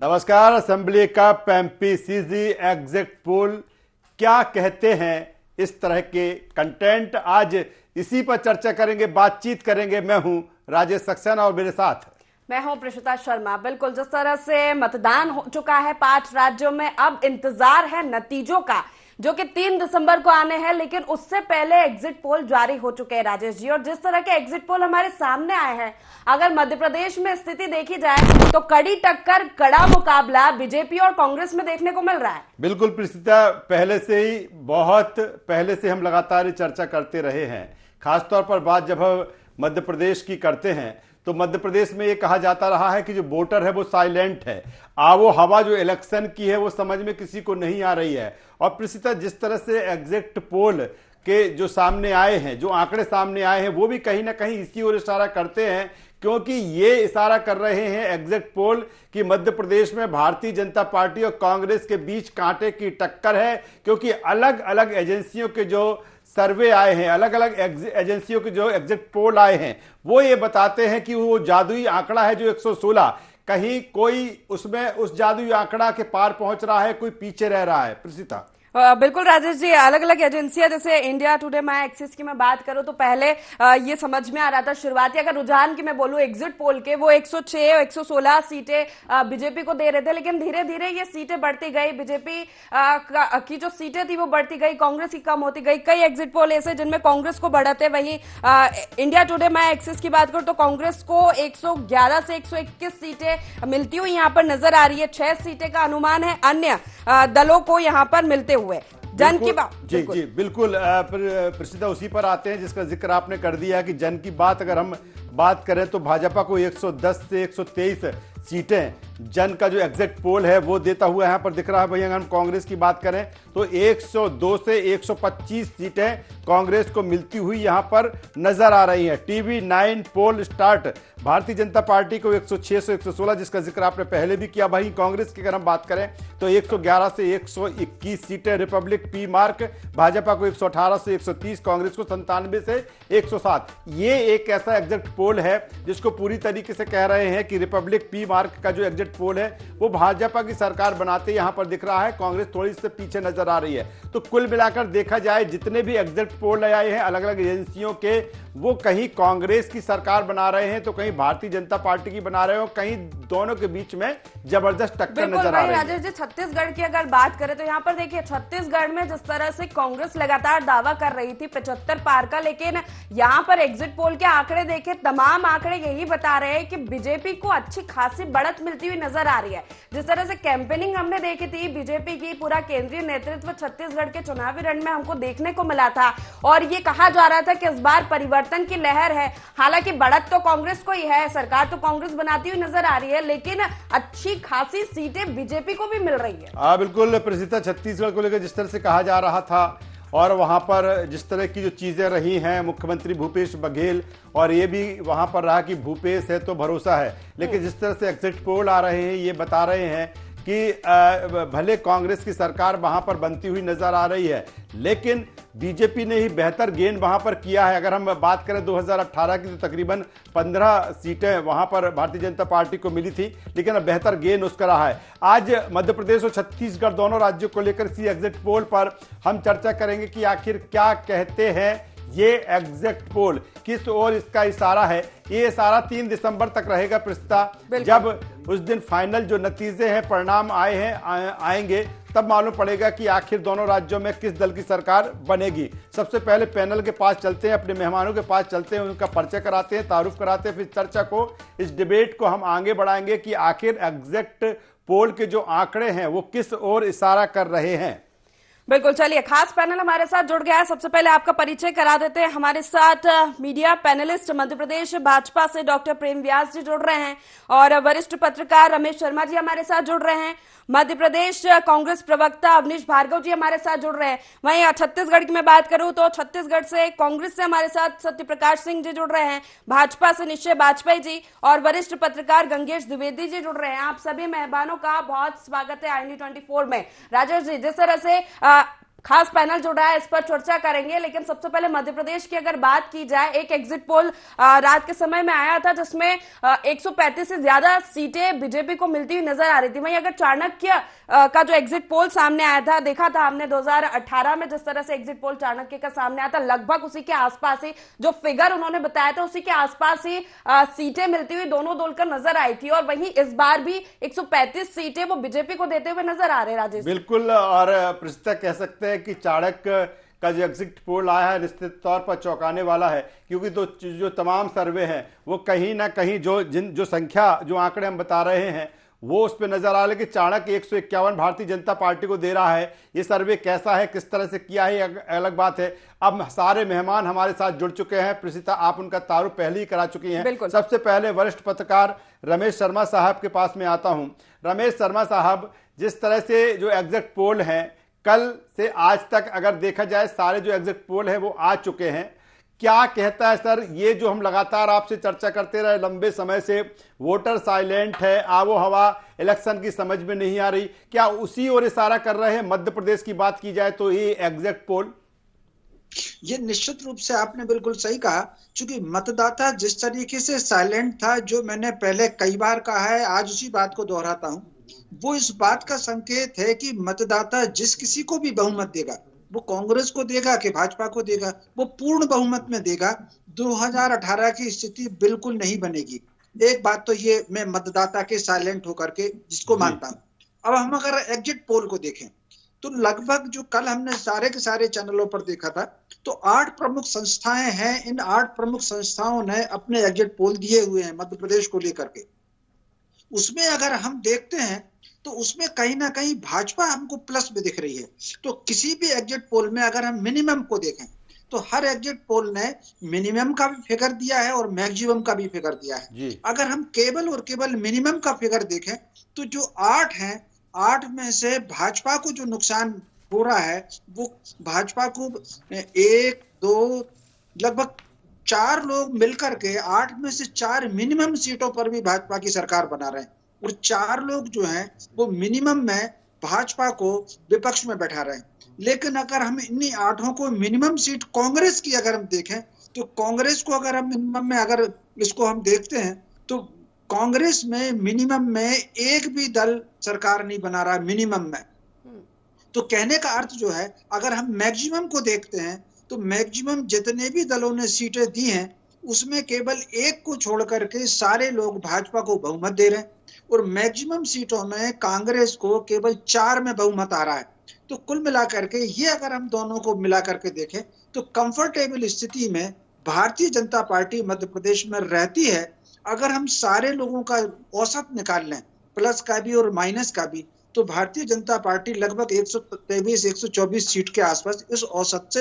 नमस्कार। Assembly cup MPCC exit poll क्या कहते हैं, इस तरह के कंटेंट आज इसी पर चर्चा करेंगे, बातचीत करेंगे। मैं हूं राजेश सक्सेना और मेरे साथ मैं हूं प्रश्रुता शर्मा। बिल्कुल, जिस तरह से मतदान हो चुका है 5 राज्यों में, अब इंतजार है नतीजों का, जो कि 3 दिसंबर को आने हैं। लेकिन उससे पहले एग्जिट पोल जारी हो चुके हैं राजेश जी, और जिस तरह के एग्जिट पोल हमारे सामने आए हैं, अगर मध्य प्रदेश में स्थिति देखी जाए तो कड़ी टक्कर, कड़ा मुकाबला बीजेपी और कांग्रेस में देखने को मिल रहा है। बिल्कुल प्रिस्थिता, पहले से ही बहुत पहले से हम लगातार चर्चा करते रहे हैं। खासतौर पर बात जब हम मध्य प्रदेश की करते हैं तो मध्य प्रदेश में ये कहा जाता रहा है कि जो वोटर है वो साइलेंट है। आवो हवा जो इलेक्शन की है वो समझ में किसी को नहीं आ रही है। और प्रिस्थिता, जिस तरह से एग्जिट पोल के जो सामने आए हैं, जो आंकड़े सामने आए हैं, वो भी कहीं ना कहीं इसी ओर इशारा करते हैं, क्योंकि ये इशारा कर रहे हैं एग्जिट पोल कि मध्य प्रदेश में भारतीय जनता पार्टी और कांग्रेस के बीच कांटे की टक्कर है। क्योंकि अलग अलग एजेंसियों के जो सर्वे आए हैं, अलग अलग एजेंसियों के जो एग्जिट पोल आए हैं, वो ये बताते हैं कि वो जादुई आंकड़ा है जो 116, कहीं कोई उसमें उस जादुई आंकड़ा के पार पहुंच रहा है, कोई पीछे रह रहा है। प्रसिद्धा बिल्कुल राजेश जी, अलग अलग एजेंसियां, जैसे इंडिया टुडे माय एक्सिस की मैं बात करूं तो पहले ये समझ में आ रहा था, शुरुआती अगर रुझान की मैं बोलूं एग्जिट पोल के, वो 106 और 116 सीटें बीजेपी को दे रहे थे। लेकिन धीरे धीरे ये सीटें बढ़ती गई, बीजेपी की जो सीटें थी वो बढ़ती गई, कांग्रेस की कम होती गई। कई एग्जिट पोल ऐसे जिनमें कांग्रेस को बढ़त है। वहीं इंडिया टुडे माय एक्सिस की बात करूं तो कांग्रेस को 111 से 121 सीटें मिलती हुई यहाँ पर नजर आ रही है। 6 सीटें का अनुमान है अन्य दलों को यहाँ पर मिलते हुए। जन की बात, जी जी बिल्कुल प्रसिद्ध, उसी पर आते हैं जिसका जिक्र आपने कर दिया कि जन की बात अगर हम बात करें तो भाजपा को 110 से 123 सीटें जन का जो एग्जिट पोल है वो देता हुआ यहां पर दिख रहा है। वहीं अगर हम कांग्रेस की बात करें तो 102 से 125 सीटें कांग्रेस को मिलती हुई यहां पर नजर आ रही हैं। टीवी 9 पोल स्टार्ट भारतीय जनता पार्टी को 106 से 116, जिसका जिक्र आपने पहले भी किया। वहीं कांग्रेस की अगर हम बात करें तो 111 से 121 सीटें रिपब्लिक पी मार्क, भाजपा को 118 से 130, कांग्रेस को 97 से 107। ये एक ऐसा एग्जिट पोल है जिसको पूरी तरीके से कह रहे हैं कि रिपब्लिक पी मार्क का जो एग्जिट पोल है वो भाजपा की सरकार बनाते यहां पर दिख रहा है, कांग्रेस थोड़ी से पीछे नजर आ रही है। तो कुल मिलाकर देखा जाए जितने भी एग्जिट पोल आए हैं अलग अलग एजेंसियों के, वो कहीं कांग्रेस की सरकार बना रहे हैं तो कहीं भारतीय जनता पार्टी की बना रहे हो, कहीं दोनों के बीच में जबरदस्त टक्कर नजर आ रही है। राजेश जी, छत्तीसगढ़ की अगर बात करें तो यहाँ पर देखिए, छत्तीसगढ़ में जिस तरह से कांग्रेस लगातार दावा कर रही थी 75 पार का, लेकिन यहाँ पर एग्जिट पोल के आंकड़े देखे, तमाम आंकड़े यही बता रहे हैं कि बीजेपी को अच्छी खासी बढ़त मिलती हुई नजर आ रही है। जिस तरह से कैंपेनिंग हमने देखी थी बीजेपी की, पूरा केंद्रीय नेतृत्व छत्तीसगढ़ के चुनावी रण में हमको देखने को मिला था, और ये कहा जा रहा था कि इस बार परिवर्तन की लहर है। हालांकि बढ़त तो कांग्रेस को ही है, सरकार तो कांग्रेस बनाती हुई नजर आ रही है, लेकिन अच्छी खासी सीटें बीजेपी को भी मिल रही है। हाँ बिल्कुल प्रसिद्ध, छत्तीसगढ़ को लेकर जिस तरह से कहा जा रहा था और वहां पर जिस तरह की जो चीजें रही हैं, मुख्यमंत्री भूपेश बघेल, और ये भी वहां पर रहा कि भूपेश है तो भरोसा है। लेकिन जिस तरह से एग्जिट पोल आ रहे हैं ये बता रहे हैं कि भले कांग्रेस की सरकार वहां पर बनती हुई नजर आ रही है, लेकिन बीजेपी ने ही बेहतर गेन वहां पर किया है। अगर हम बात करें 2018 की तो तकरीबन 15 सीटें वहां पर भारतीय जनता पार्टी को मिली थी, लेकिन अब बेहतर गेन उसका रहा है। आज मध्य प्रदेश और छत्तीसगढ़ दोनों राज्यों को लेकर इसी एग्जिट पोल पर हम चर्चा करेंगे कि आखिर क्या कहते हैं ये एग्जिट पोल, किस ओर इसका इशारा है। ये इशारा 3 दिसंबर तक रहेगा प्रस्ताव, जब उस दिन फाइनल जो नतीजे हैं, परिणाम आए हैं आएंगे, तब मालूम पड़ेगा कि आखिर दोनों राज्यों में किस दल की सरकार बनेगी। सबसे पहले पैनल के पास चलते हैं, अपने मेहमानों के पास चलते हैं, उनका परिचय कराते हैं, तारुफ कराते हैं, फिर चर्चा को, इस डिबेट को हम आगे बढ़ाएंगे कि आखिर एग्जिट पोल के जो आंकड़े हैं वो किस ओर इशारा कर रहे हैं। बिल्कुल, चलिए, खास पैनल हमारे साथ जुड़ गया है। सबसे पहले आपका परिचय करा देते हैं। हमारे साथ मीडिया पैनलिस्ट मध्य प्रदेश भाजपा से डॉक्टर प्रेम व्यास जी जुड़ रहे हैं, और वरिष्ठ पत्रकार रमेश शर्मा जी हमारे साथ जुड़ रहे हैं। मध्य प्रदेश कांग्रेस प्रवक्ता अवनीश भार्गव जी हमारे साथ जुड़ रहे हैं। वहीं छत्तीसगढ़ की मैं बात करूं तो छत्तीसगढ़ से कांग्रेस से हमारे साथ सत्य प्रकाश सिंह जी जुड़ रहे हैं, भाजपा से निश्चय वाजपेयी जी, और वरिष्ठ पत्रकार गंगेश द्विवेदी जी जुड़ रहे हैं। आप सभी मेहमानों का बहुत स्वागत है IND 24 में। राजेश जी, जिस तरह से खास पैनल जुड़ा है, इस पर चर्चा करेंगे। लेकिन सबसे पहले मध्य प्रदेश की अगर बात की जाए, एक एग्जिट पोल रात के समय में आया था जिसमें 135 से ज्यादा सीटें बीजेपी को मिलती हुई नजर आ रही थी। वहीं अगर चाणक्य का जो एग्जिट पोल सामने आया था, देखा था हमने 2018 में जिस तरह से एग्जिट पोल चाणक्य का सामने आया था, लगभग उसी के आसपास ही जो फिगर उन्होंने बताया था उसी के आसपास ही सीटें मिलती हुई दोनों दल को नजर आई थी। और वहीं इस बार भी 135 सीटें वो बीजेपी को देते हुए नजर आ रहे हैं। राजेश बिल्कुल, और प्रस्तुत कह सकते हैं कि चाणक्य का जो एग्जिट पोल आया है निश्चित तौर पर चौंकाने वाला है, क्योंकि जो तमाम सर्वे हैं वो कहीं ना कहीं जो संख्या जो आंकड़े हम बता रहे हैं वो उस पर नजर आ रहा है कि चाणक्य 151 भारतीय जनता पार्टी को दे रहा है। ये सर्वे कैसा है, किस तरह से किया है, अलग बात है। अब सारे मेहमान हमारे साथ जुड़ चुके हैं। प्रिसिता, आप उनका तारुफ पहले ही करा चुकी हैं। सबसे पहले वरिष्ठ पत्रकार रमेश शर्मा साहब के पास में आता हूं। रमेश शर्मा साहब, जिस तरह से जो एग्जिट पोल हैं कल से आज तक अगर देखा जाए सारे जो एग्जिट पोल है वो आ चुके हैं, क्या कहता है सर ये जो हम लगातार आपसे चर्चा करते रहे लंबे समय से, वोटर साइलेंट है, आबो हवा इलेक्शन की समझ में नहीं आ रही, क्या उसी ओर इशारा कर रहे हैं? मध्य प्रदेश की बात की जाए तो ये एग्जिट पोल, ये निश्चित रूप से आपने बिल्कुल सही कहा, क्योंकि मतदाता जिस तरीके से साइलेंट था, जो मैंने पहले कई बार कहा है, आज उसी बात को दोहराता हूं, वो इस बात का संकेत है कि मतदाता जिस किसी को भी बहुमत देगा, वो कांग्रेस को देगा कि भाजपा को देगा, वो पूर्ण बहुमत में देगा। 2018 की स्थिति बिल्कुल नहीं बनेगी। एक बात तो ये मैं मतदाता के साइलेंट होकर के जिसको मानता हूं। अब हम अगर एग्जिट पोल को देखें तो लगभग जो कल हमने सारे के सारे चैनलों पर देखा था, तो 8 प्रमुख संस्थाएं हैं। इन 8 प्रमुख संस्थाओं ने अपने एग्जिट पोल दिए हुए हैं मध्य प्रदेश को लेकर के। उसमें अगर हम देखते हैं तो उसमें कहीं ना कहीं भाजपा हमको प्लस में दिख रही है। तो किसी भी एग्जिट पोल में अगर हम मिनिमम को देखें तो हर एग्जिट पोल ने मिनिमम का भी फिगर दिया है और मैक्सिमम का भी फिगर दिया है। अगर हम केवल और केवल मिनिमम का फिगर देखें तो जो 8 हैं, 8 में से भाजपा को जो नुकसान हो रहा है वो भाजपा को 1, 2 लगभग 4 लोग मिलकर के 8 में से 4 मिनिमम सीटों पर भी भाजपा की सरकार बना रहे हैं, और 4 लोग जो हैं वो मिनिमम में भाजपा को विपक्ष में बैठा रहे हैं। लेकिन अगर हम इन्हीं 8 को मिनिमम सीट कांग्रेस की अगर हम देखें तो कांग्रेस को अगर हम मिनिमम में अगर इसको हम देखते हैं तो कांग्रेस में मिनिमम में एक भी दल सरकार नहीं बना रहा मिनिमम में। तो कहने का अर्थ जो है, अगर हम मैक्सिमम को देखते हैं तो मैक्सिमम जितने भी दलों ने सीटें दी हैं उसमें केवल एक को छोड़ करके सारे लोग भाजपा को बहुमत दे रहे हैं, और मैक्सिमम सीटों में कांग्रेस को केवल 4 में बहुमत आ रहा है। तो कुल मिलाकर के ये अगर हम दोनों को मिला करके देखें तो कंफर्टेबल स्थिति में भारतीय जनता पार्टी मध्य प्रदेश में रहती है। अगर हम सारे लोगों का औसत निकाल लें, प्लस का भी और माइनस का भी, तो भारतीय जनता पार्टी लगभग 123-124 सीट के आसपास इस औसत से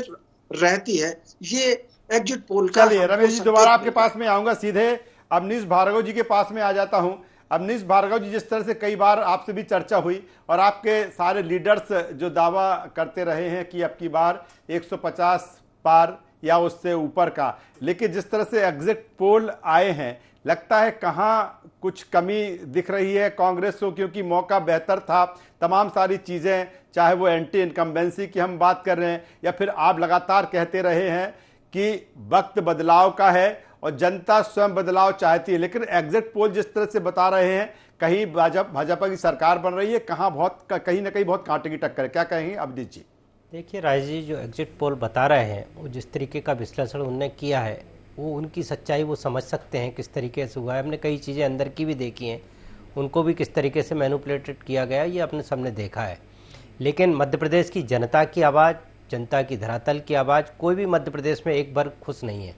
रहती है। ये एग्जिट पोल का। चलिए रमेश जी, दोबारा आपके पास में आऊंगा, सीधे अवनीश भार्गव जी के पास में आ जाता हूं। अवनीश भार्गव जी, जिस तरह से कई बार आपसे भी चर्चा हुई और आपके सारे लीडर्स जो दावा करते रहे हैं कि अब की बार 150 पार या उससे ऊपर का, लेकिन जिस तरह से एग्जिट पोल आए हैं लगता है कहाँ कुछ कमी दिख रही है कांग्रेस को, क्योंकि मौका बेहतर था। तमाम सारी चीज़ें, चाहे वो एंटी इनकम्बेंसी की हम बात कर रहे हैं या फिर आप लगातार कहते रहे हैं कि वक्त बदलाव का है और जनता स्वयं बदलाव चाहती है, लेकिन एग्जिट पोल जिस तरह से बता रहे हैं कहीं भाजपा की सरकार बन रही है, कहीं ना कहीं बहुत कांटे की टक्कर है। क्या कहेंगे अवनीश जी? देखिए राज जी, जो एग्जिट पोल बता रहे हैं वो जिस तरीके का विश्लेषण उन्होंने किया है वो उनकी सच्चाई वो समझ सकते हैं किस तरीके से हुआ है। हमने कई चीज़ें अंदर की भी देखी हैं, उनको भी किस तरीके से मैनिपुलेटेड किया गया ये अपने सामने देखा है। लेकिन मध्य प्रदेश की जनता की आवाज़, जनता की धरातल की आवाज़, कोई भी मध्य प्रदेश में एक वर्ग खुश नहीं है।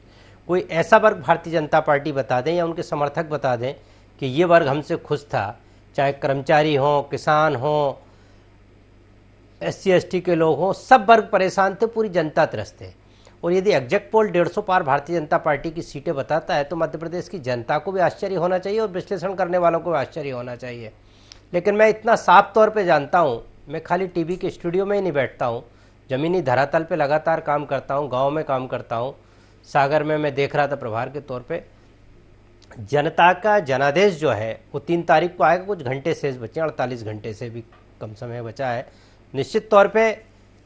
कोई ऐसा वर्ग भारतीय जनता पार्टी बता दें या उनके समर्थक बता दें कि ये वर्ग हमसे खुश था, चाहे कर्मचारी हों, किसान हों, SC ST के लोग हों, सब वर्ग परेशान थे, पूरी जनता त्रस्त है। और यदि एग्जिट पोल 150 पार भारतीय जनता पार्टी की सीटें बताता है तो मध्य प्रदेश की जनता को भी आश्चर्य होना चाहिए और विश्लेषण करने वालों को भी आश्चर्य होना चाहिए। लेकिन मैं इतना साफ तौर पे जानता हूँ, मैं खाली टीवी के स्टूडियो में ही नहीं बैठता हूँ, ज़मीनी धरातल पे लगातार काम करता हूँ, गाँव में काम करता हूँ। सागर में मैं देख रहा था प्रभार के तौर पर, जनता का जनादेश जो है वो 3 तारीख को आएगा। कुछ घंटे शेष बचे, 48 घंटे से भी कम समय बचा है। निश्चित तौर पे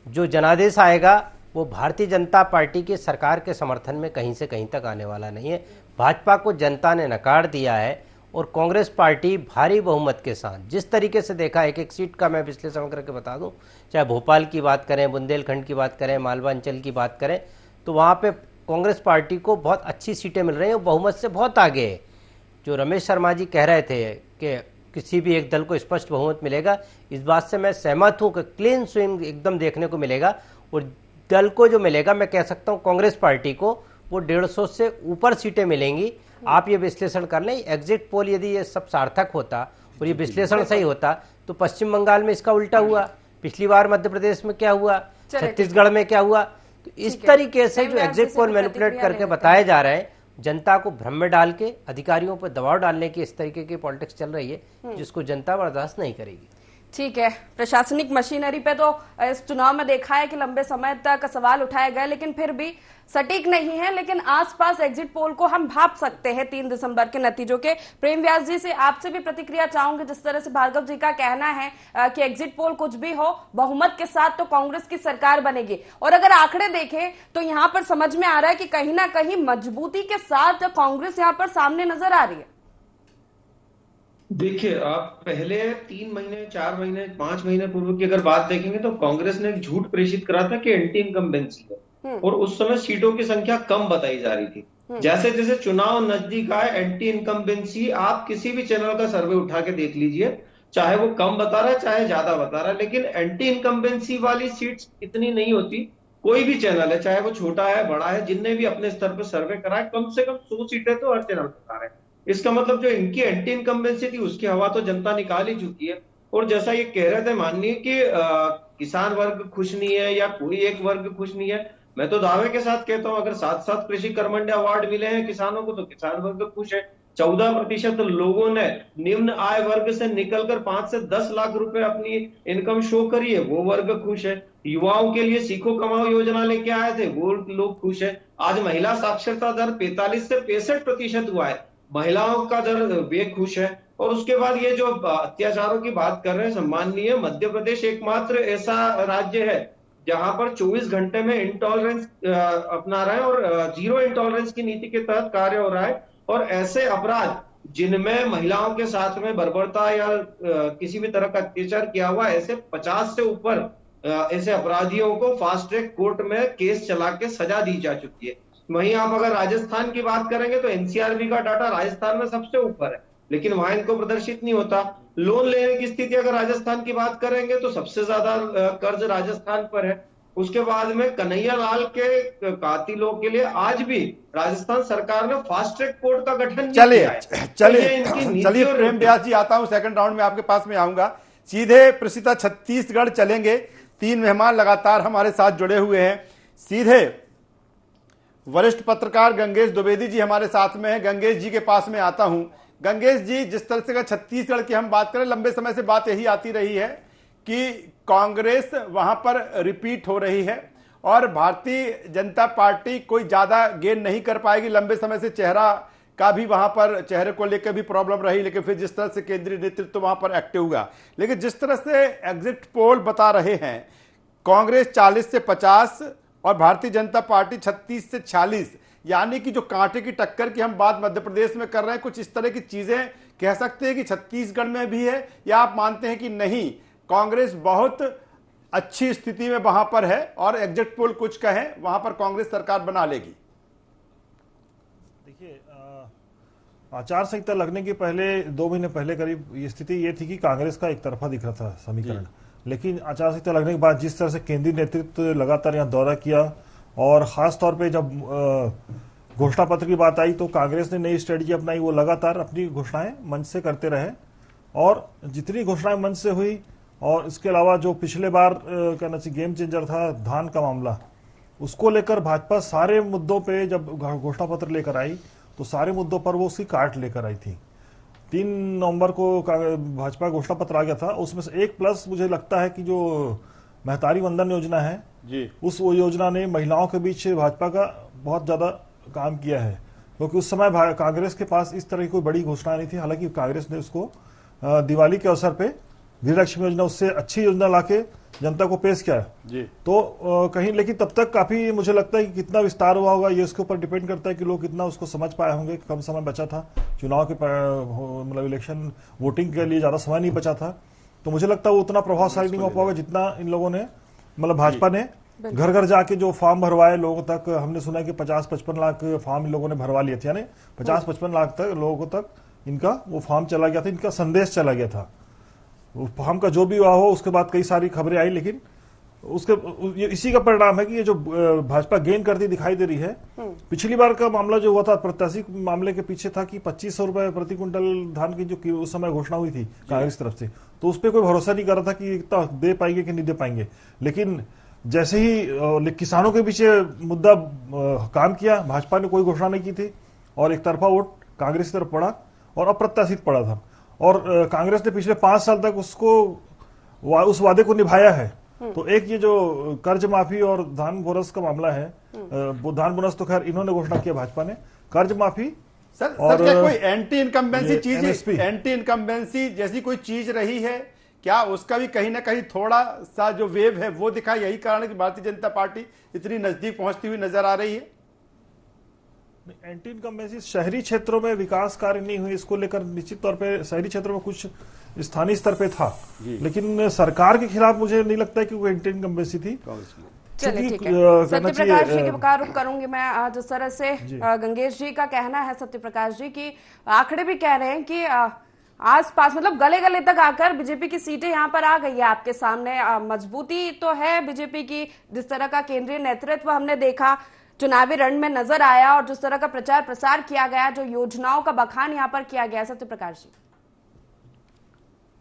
जो जनादेश आएगा वो भारतीय जनता पार्टी की सरकार के समर्थन में कहीं से कहीं तक आने वाला नहीं है। भाजपा को जनता ने नकार दिया है और कांग्रेस पार्टी भारी बहुमत के साथ जिस तरीके से देखा, एक एक सीट का मैं विश्लेषण करके बता दूं, चाहे भोपाल की बात करें, बुंदेलखंड की बात करें, मालवा अंचल की बात करें, तो वहाँ पे कांग्रेस पार्टी को बहुत अच्छी सीटें मिल रही हैं और बहुमत से बहुत आगे है। जो रमेश शर्मा जी कह रहे थे कि किसी भी एक दल को स्पष्ट बहुमत मिलेगा, इस बात से मैं सहमत हूँ कि क्लीन स्विंग एकदम देखने को मिलेगा। और दल को जो मिलेगा, मैं कह सकता हूँ कांग्रेस पार्टी को वो 150 से ऊपर सीटें मिलेंगी। आप ये विश्लेषण कर लें, एग्जिट पोल यदि ये सब सार्थक होता और ये विश्लेषण सही होता तो पश्चिम बंगाल में इसका उल्टा हुआ, पिछली बार मध्य प्रदेश में क्या हुआ, छत्तीसगढ़ में क्या हुआ। तो इस तरीके से जो एग्जिट पोल मैनिपुलेट करके बताए जा रहे हैं, जनता को भ्रम में डाल के अधिकारियों पर दबाव डालने की इस तरीके की पॉलिटिक्स चल रही है जिसको जनता बर्दाश्त नहीं करेगी। ठीक है, प्रशासनिक मशीनरी पे तो इस चुनाव में देखा है कि लंबे समय तक सवाल उठाए गए, लेकिन फिर भी सटीक नहीं है। लेकिन आसपास एग्जिट पोल को हम भाप सकते हैं 3 दिसंबर के नतीजों के। प्रेम व्यास जी से आपसे भी प्रतिक्रिया चाहूंगे। जिस तरह से भार्गव जी का कहना है कि एग्जिट पोल कुछ भी हो, बहुमत के साथ तो कांग्रेस की सरकार बनेगी, और अगर आंकड़े देखें तो यहाँ पर समझ में आ रहा है कि कहीं ना कहीं मजबूती के साथ कांग्रेस यहाँ पर सामने नजर आ रही है। देखिए, आप पहले 3 महीने, 4 महीने, 5 महीने पूर्व की अगर बात देखेंगे तो कांग्रेस ने एक झूठ प्रेषित करा था कि एंटी इनकम्बेंसी है, और उस समय सीटों की संख्या कम बताई जा रही थी। जैसे जैसे चुनाव नजदीक आए, एंटी इनकम्बेंसी आप किसी भी चैनल का सर्वे उठा के देख लीजिए, चाहे वो कम बता रहा है चाहे ज्यादा बता रहा है, लेकिन एंटी इनकम्बेंसी वाली सीट्स इतनी नहीं होती। कोई भी चैनल है, चाहे वो छोटा है बड़ा है, जिनने भी अपने स्तर पर सर्वे कराए, कम से कम 100 सीटें तो हर चैनल बता रहे हैं। इसका मतलब जो इनकी एंटी इनकम्बेंसी थी उसकी हवा तो जनता निकाल ही चुकी है। और जैसा ये कह रहे थे माननीय कि किसान वर्ग खुश नहीं है या कोई एक वर्ग खुश नहीं है, मैं तो दावे के साथ कहता हूं अगर 7-7 कृषि कर्मण्य अवार्ड मिले हैं किसानों को तो किसान वर्ग खुश है। 14% लोगों ने निम्न आय वर्ग से निकलकर 5 से 10 लाख रुपए अपनी इनकम शो करी है, वो वर्ग खुश है। युवाओं के लिए सीखो कमाओ योजना लेके आए थे, वो लोग खुश है। आज महिला साक्षरता दर 45 से 65% हुआ है, महिलाओं का दर वे खुश है। और उसके बाद ये जो अत्याचारों की बात कर रहे हैं, सम्माननीय मध्य प्रदेश एकमात्र ऐसा राज्य है जहां पर 24 घंटे में इंटॉलरेंस अपना रहे हैं और जीरो इंटॉलरेंस की नीति के तहत कार्य हो रहा है। और ऐसे अपराध जिनमें महिलाओं के साथ में बर्बरता या किसी भी तरह का अत्याचार किया हुआ, ऐसे 50 से ऊपर ऐसे अपराधियों को फास्ट ट्रैक कोर्ट में केस चला के सजा दी जा चुकी है। वहीं आप अगर राजस्थान की बात करेंगे तो एनसीआरबी का डाटा राजस्थान में सबसे ऊपर है, लेकिन वहां इनको प्रदर्शित नहीं होता। लोन लेने की स्थिति अगर राजस्थान की बात करेंगे तो सबसे ज्यादा कर्ज राजस्थान पर है। उसके बाद में कन्हैया लाल के कातिलों के लिए आज भी राजस्थान सरकार ने फास्ट ट्रैक कोर्ट का गठन नहीं किया है। चलिए प्रेम व्यास जी, आता हूं सेकंड राउंड में आपके पास में आऊंगा। सीधे प्रसिद्ध छत्तीसगढ़ चलेंगे। 3 मेहमान लगातार हमारे साथ जुड़े हुए हैं। सीधे वरिष्ठ पत्रकार गंगेश द्विवेदी जी हमारे साथ में हैं। गंगेश जी के पास में आता हूं। गंगेश जी, जिस तरह से छत्तीसगढ़ की हम बात करें, लंबे समय से बात यही आती रही है कि कांग्रेस वहां पर रिपीट हो रही है और भारतीय जनता पार्टी कोई ज्यादा गेन नहीं कर पाएगी। लंबे समय से चेहरा का भी वहां पर, चेहरे को लेकर भी प्रॉब्लम रही, लेकिन फिर जिस तरह से केंद्रीय नेतृत्व वहां पर एक्टिव हुआ, लेकिन जिस तरह से एग्जिट पोल बता रहे हैं, कांग्रेस 40 से 50 और भारतीय जनता पार्टी 36 से 46, यानी कि जो कांटे की टक्कर की हम बात मध्य प्रदेश में कर रहे हैं, कुछ इस तरह की चीजें कह सकते हैं कि छत्तीसगढ़ में भी है, या आप मानते हैं कि नहीं, कांग्रेस बहुत अच्छी स्थिति में वहां पर है और एग्जिट पोल कुछ कहें वहां पर कांग्रेस सरकार बना लेगी? देखिए, आचार संहिता लगने के पहले 2 महीने पहले करीब ये स्थिति ये थी कि कांग्रेस का एक तरफा दिख रहा था समीकरण, लेकिन आचार संहिता लगने के बाद जिस तरह से केंद्रीय नेतृत्व लगातार यहाँ दौरा किया और खास तौर पे जब घोषणा पत्र की बात आई तो कांग्रेस ने नई स्ट्रेटजी अपनाई। वो लगातार अपनी घोषणाएं मंच से करते रहे और जितनी घोषणाएं मंच से हुई, और इसके अलावा जो पिछले बार कहना चाहिए गेम चेंजर था धान का मामला, उसको लेकर भाजपा सारे मुद्दों पे जब घोषणा पत्र लेकर आई तो सारे मुद्दों पर वो उसकी काट लेकर आई थी। 3 नवंबर को भाजपा घोषणा पत्र आ गया था। उसमें से एक प्लस मुझे लगता है कि जो महतारी वंदन योजना है जी, उस वो योजना ने महिलाओं के बीच भाजपा का बहुत ज्यादा काम किया है, क्योंकि उस समय कांग्रेस के पास इस तरह की कोई बड़ी घोषणा नहीं थी। हालांकि कांग्रेस ने उसको दिवाली के अवसर पे गृहलक्ष्मी योजना, उससे अच्छी योजना लाके जनता को पेश किया जी। तो कहीं, लेकिन तब तक काफी मुझे लगता है कि कितना विस्तार हुआ होगा ये उसके ऊपर डिपेंड करता है कि लोग कितना उसको समझ पाए होंगे। कम समय बचा था चुनाव के, मतलब इलेक्शन वोटिंग के लिए ज्यादा समय नहीं बचा था, तो मुझे लगता है वो उतना प्रभावशाली नहीं हो पाएगा जितना इन लोगों ने, मतलब भाजपा ने घर घर जाके जो फॉर्म भरवाए लोगों तक। हमने सुना कि 50-55 लाख फॉर्म इन लोगों ने भरवा लिए थे, यानी 50-55 लाख तक लोगों तक इनका वो फॉर्म चला गया था, इनका संदेश चला गया था। फॉर्म का जो भी हुआ हो, उसके बाद कई सारी खबरें आई, लेकिन उसके इसी का परिणाम है कि ये जो भाजपा गेन करती दिखाई दे रही है। पिछली बार का मामला जो हुआ था, प्रत्याशी मामले के पीछे था कि 2500 रुपए प्रति क्विंटल धान की जो उस समय घोषणा हुई थी कांग्रेस तरफ से, तो उस पर कोई भरोसा नहीं कर रहा था कि इतना दे पाएंगे कि नहीं दे पाएंगे। लेकिन जैसे ही किसानों के पीछे मुद्दा काम किया, भाजपा ने कोई घोषणा नहीं की थी और एक तरफा वोट कांग्रेस की तरफ पड़ा और अप्रत्याशित पड़ा था। और कांग्रेस ने पिछले 5 साल तक उस वादे को निभाया है। तो एक ये जो कर्ज माफी और धान बोनस का मामला है, वो धान बोनस तो खैर इन्होंने घोषणा किया भाजपा ने, कर्ज माफी सर, और क्या कोई एंटी इनकम्बेंसी चीज, MSP एंटी इनकम्बेंसी जैसी कोई चीज रही है क्या? उसका भी कहीं ना कहीं थोड़ा सा जो वेव है वो दिखा, यही कारण है कि भारतीय जनता पार्टी इतनी नजदीक पहुंचती हुई नजर आ रही है। एंटी इनकम्बेंसी शहरी क्षेत्रों में विकास कार्य नहीं हुए, इसको लेकर निश्चित तौर पे शहरी क्षेत्रों में कुछ स्थानीय स्तर पे था, लेकिन सरकार के खिलाफ मुझे नहीं लगता है कि वो एंटी इनकम्बेंसी थी। चलिए ठीक है, सत्य प्रकाश जी का रुख करूंगी मैं। जिस तरह से गंगेश जी का कहना है, सत्य प्रकाश जी की आंकड़े भी कह रहे हैं कि आसपास, मतलब गले गले तक आकर बीजेपी की सीटें यहाँ पर आ गई है आपके सामने। मजबूती तो है बीजेपी की, जिस तरह का केंद्रीय नेतृत्व हमने देखा चुनावी रण में नजर आया और जिस तरह का प्रचार प्रसार किया गया, जो योजनाओं का बखान यहाँ पर किया गया। सत्य प्रकाश जी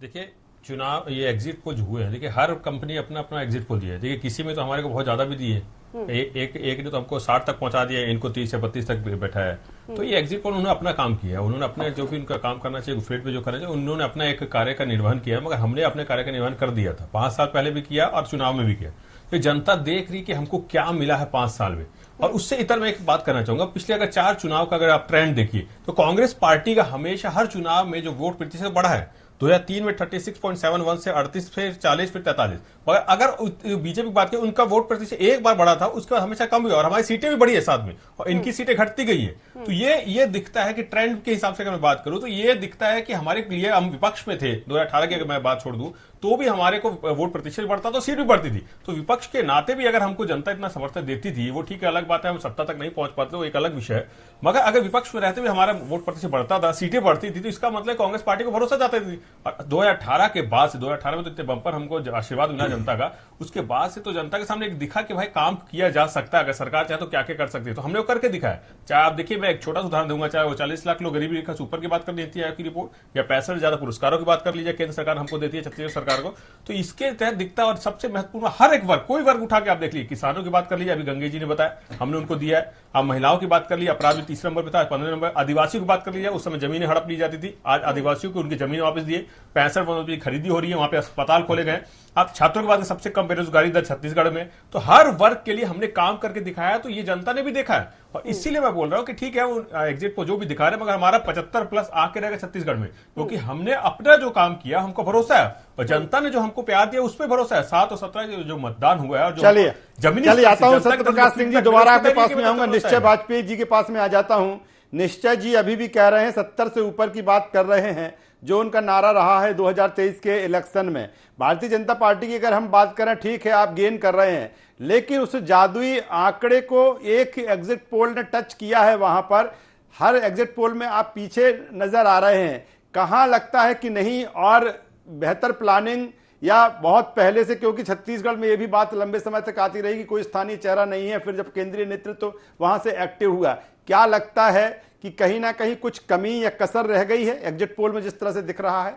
देखिए, चुनाव ये एग्जिट पोल हुए हैं, देखिए हर कंपनी अपना अपना एग्जिट पोल दिया है। देखिए किसी में तो हमारे को बहुत ज्यादा भी दिए, एक ने तो हमको 60 तक पहुंचा दिया, इनको 30 या 32 तक बैठा है। तो ये एग्जिट पोल उन्होंने अपना काम किया है, उन्होंने अपने जो भी उनका काम करना चाहिए फील्ड पे जो करना चाहिए, उन्होंने अपना एक कार्य का निर्वहन किया, मगर हमने अपने कार्य का निर्वहन कर दिया था। 5 साल पहले भी किया और चुनाव में भी किया। तो जनता देख रही कि हमको क्या मिला है 5 साल में। और उससे इतर मैं एक बात करना चाहूंगा, पिछले अगर 4 चुनाव का अगर आप ट्रेंड देखिए तो कांग्रेस पार्टी का हमेशा हर चुनाव में जो वोट प्रतिशत बढ़ा है, 2003 में 36.71 से 38, फिर 40, फिर 43। मगर अगर बीजेपी की बात करें, उनका वोट प्रतिशत एक बार बढ़ा था, उसके बाद हमेशा कम हुआ और हमारी सीटें भी बढ़ी है साथ में, और इनकी सीटें घटती गई है। तो ये दिखता है कि ट्रेंड के हिसाब से अगर मैं बात करूं तो ये दिखता है कि हमारे लिए, हम विपक्ष में थे 2018 की अगर मैं बात छोड़ दूं तो भी हमारे को वोट प्रतिशत बढ़ता तो सीट भी बढ़ती थी। तो विपक्ष के नाते भी अगर हमको जनता इतना समर्थन देती थी, वो ठीक है, अलग बात है, हम सत्ता तक नहीं पहुंच पाते, वो एक अलग विषय है। मगर अगर विपक्ष में रहते हुए हमारा वोट प्रतिशत बढ़ता था, सीटें बढ़ती थी, तो इसका मतलब कांग्रेस पार्टी को भरोसा जाता थी। और 2018 के बाद से, 2018 में तो इतने बंपर हमको आशीर्वाद मिला जनता का, उसके बाद से तो जनता के सामने एक दिखा कि भाई काम किया जा सकता है, अगर सरकार चाहे तो क्या क्या कर सकती है, तो हमने वो करके दिखाया। चाहे आप देखिए, मैं एक छोटा सा उदाहरण दूंगा, चाहे वो 40 लाख लोग गरीबी रेखा से ऊपर की बात कर लेती है की रिपोर्ट, या 65 ज्यादा पुरस्कारों की बात कर लीजिए, केंद्र सरकार हमको देती है छत्तीसगढ़ सरकार को, तो इसके तहत दिखता है। और सबसे महत्वपूर्ण, हर एक वर्ग, कोई वर्ग उठा के आप देख लीजिए, किसानों की बात कर लीजिए, अभी गंगेश जी ने बताया हमने उनको दिया है। आप महिलाओं की बात कर लीजिए, अपराध में 3 नंबर पे था, 15 नंबर। आदिवासियों की बात कर लीजिए, उस समय जमीनें हड़प ली जाती थी, आज आदिवासियों को उनकी जमीन वापस दिए, 65 की खरीदी हो रही है, वहां पे अस्पताल खोले गए। आप छात्रों की बात, सबसे कम बेरोजगारी दर छत्तीसगढ़ में। तो हर वर्ग के लिए हमने काम करके दिखाया, तो ये जनता ने भी देखा है। और इसीलिए मैं बोल रहा हूं कि ठीक है, वो एग्जिट को जो भी दिखा रहे, मगर हमारा 75+ आके रहेगा छत्तीसगढ़ में, क्योंकि हमने अपना जो काम किया, हमको भरोसा है, और जनता ने जो हमको प्यार दिया उस पर भरोसा है। 7 और 17 जो मतदान हुआ है, और चलिए चलिए आता हूं सत्य प्रकाश सिंह जी, दोबारा आपके पास में आऊंगा। निश्चय वाजपेयी जी के पास में आ जाता हूं। निश्चय जी अभी भी कह रहे हैं 70 से ऊपर की बात कर रहे हैं, जो उनका नारा रहा है 2023 के इलेक्शन में। भारतीय जनता पार्टी की अगर हम बात करें, ठीक है आप गेन कर रहे हैं, लेकिन उस जादुई आंकड़े को एक एग्जिट पोल ने टच किया है, वहां पर हर एग्जिट पोल में आप पीछे नजर आ रहे हैं। कहां लगता है कि नहीं और बेहतर प्लानिंग, या बहुत पहले से, क्योंकि छत्तीसगढ़ में यह भी बात लंबे समय तक आती रही कि कोई स्थानीय चेहरा नहीं है, फिर जब केंद्रीय नेतृत्व वहां से एक्टिव हुआ, क्या लगता है कि कहीं ना कहीं कुछ कमी या कसर रह गई है एग्जिट पोल में जिस तरह से दिख रहा है?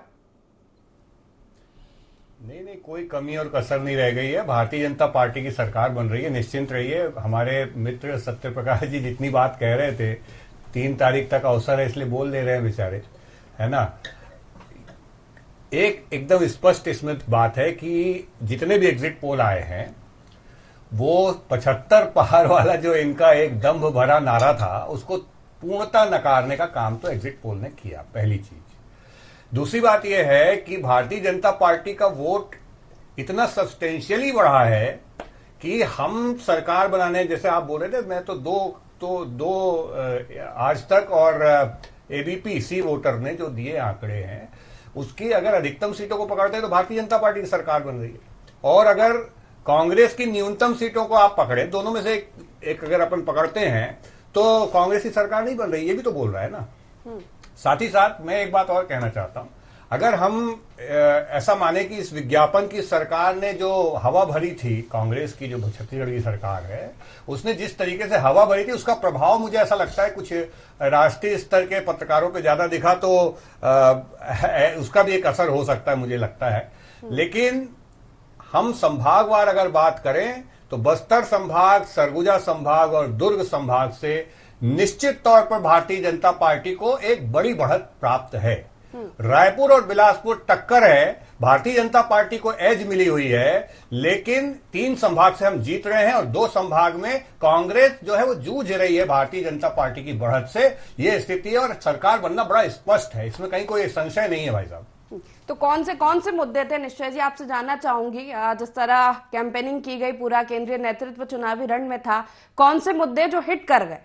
नहीं, कोई कमी और कसर नहीं रह गई है। भारतीय जनता पार्टी की सरकार बन रही है, निश्चिंत रहिए। हमारे मित्र सत्य प्रकाश जी जितनी बात कह रहे थे, 3 तारीख तक अवसर है इसलिए बोल दे रहे हैं बेचारे, है ना। एकदम स्पष्ट इसमें बात है कि जितने भी एग्जिट पोल आए हैं, वो 75 पार वाला जो इनका एक दंभ भरा नारा था, उसको पूर्णतः नकारने का काम तो एग्जिट पोल ने किया। पहली चीज। दूसरी बात यह है कि भारतीय जनता पार्टी का वोट इतना सब्सटेंशियली बढ़ा है कि हम सरकार बनाने, जैसे आप बोल रहे थे, मैं तो दो आज तक और एबीपी सी वोटर ने जो दिए आंकड़े हैं, उसकी अगर अधिकतम सीटों को पकड़ते हैं तो भारतीय जनता पार्टी की सरकार बन रही है। और अगर कांग्रेस की न्यूनतम सीटों को आप पकड़े, दोनों में से एक अगर अपन पकड़ते हैं तो कांग्रेस की सरकार नहीं बन रही, ये भी तो बोल रहा है ना। साथ ही साथ मैं एक बात और कहना चाहता हूं, अगर हम ऐसा माने कि इस विज्ञापन की सरकार ने जो हवा भरी थी, कांग्रेस की जो छत्तीसगढ़ की सरकार है, उसने जिस तरीके से हवा भरी थी, उसका प्रभाव मुझे ऐसा लगता है कुछ राष्ट्रीय स्तर के पत्रकारों पे ज्यादा दिखा, तो उसका भी एक असर हो सकता है, मुझे लगता है। लेकिन हम संभागवार अगर बात करें तो बस्तर संभाग, सरगुजा संभाग और दुर्ग संभाग से निश्चित तौर पर भारतीय जनता पार्टी को एक बड़ी बढ़त प्राप्त है। रायपुर और बिलासपुर टक्कर है, भारतीय जनता पार्टी को एज मिली हुई है, लेकिन 3 संभाग से हम जीत रहे हैं और 2 संभाग में कांग्रेस जो है वो जूझ रही है भारतीय जनता पार्टी की बढ़त से। ये स्थिति है और सरकार बनना बड़ा स्पष्ट है, इसमें कहीं कोई संशय नहीं है भाई साहब। तो कौन से मुद्दे थे निश्चय जी, आपसे जानना चाहूंगी। जिस तरह कैंपेनिंग की गई, पूरा केंद्रीय नेतृत्व चुनावी रण में था, कौन से मुद्दे जो हिट कर गए?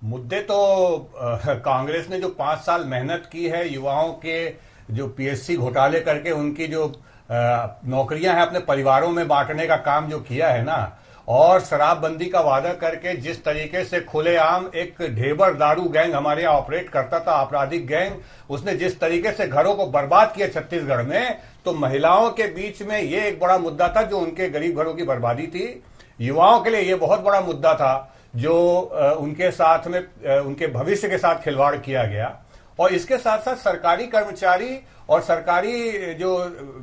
मुद्दे तो कांग्रेस ने जो 5 साल मेहनत की है, युवाओं के जो पीएससी घोटाले करके उनकी जो नौकरियां हैं अपने परिवारों में बांटने का काम जो किया है ना, और शराबबंदी का वादा करके जिस तरीके से खुलेआम एक ढेबर दारू गैंग हमारे यहाँ ऑपरेट करता था, आपराधिक गैंग, उसने जिस तरीके से घरों को बर्बाद किया छत्तीसगढ़ में, तो महिलाओं के बीच में ये एक बड़ा मुद्दा था जो उनके गरीब घरों की बर्बादी थी। युवाओं के लिए ये बहुत बड़ा मुद्दा था जो उनके साथ में उनके भविष्य के साथ खिलवाड़ किया गया। और इसके साथ साथ सरकारी कर्मचारी और सरकारी जो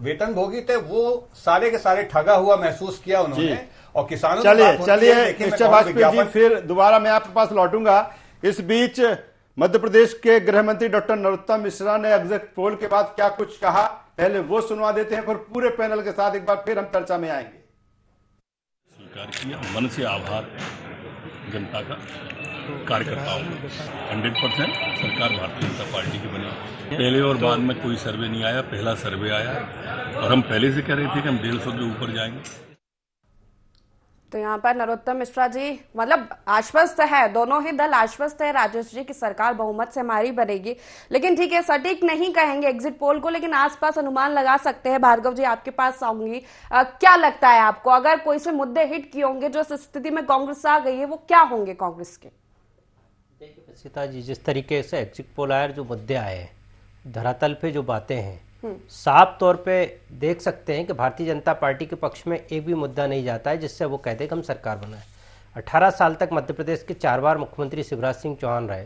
वेतनभोगी थे वो सारे के सारे ठगा हुआ महसूस किया उन्होंने। और किसानों चलिए मिस्टर वाजपेयी जी, फिर दोबारा मैं आपके पास लौटूंगा। इस बीच मध्य प्रदेश के गृह मंत्री डॉक्टर नरोत्तम मिश्रा ने एग्जिट पोल के बाद क्या कुछ कहा, पहले वो सुनवा देते हैं, फिर पूरे पैनल के साथ एक बार फिर हम चर्चा में आएंगे। स्वीकार किया, मन से आभार जनता का, कार्यकर्ताओं का। 100% सरकार भारतीय जनता पार्टी की बनी। पहले और बाद में कोई सर्वे नहीं आया, पहला सर्वे आया और हम पहले से कह रहे थे कि हम 150 के ऊपर जाएंगे। तो यहाँ पर नरोत्तम मिश्रा जी मतलब आश्वस्त है, दोनों ही दल आश्वस्त है राजेश जी की सरकार बहुमत से हमारी बनेगी। लेकिन ठीक है, सटीक नहीं कहेंगे एग्जिट पोल को, लेकिन आसपास अनुमान लगा सकते हैं। भार्गव जी आपके पास आऊंगी, क्या लगता है आपको, अगर कोई से मुद्दे हिट किए होंगे जो स्थिति में कांग्रेस आ गई है, वो क्या होंगे कांग्रेस के? देखिए सीता जी, जिस तरीके से एग्जिट पोल आया, जो मुद्दे आए हैं, धरातल पे जो बातें हैं, साफ तौर पे देख सकते हैं कि भारतीय जनता पार्टी के पक्ष में एक भी मुद्दा नहीं जाता है जिससे वो कहते हैं कि हम सरकार बनाएं। 18 साल तक मध्य प्रदेश के 4 बार मुख्यमंत्री शिवराज सिंह चौहान रहे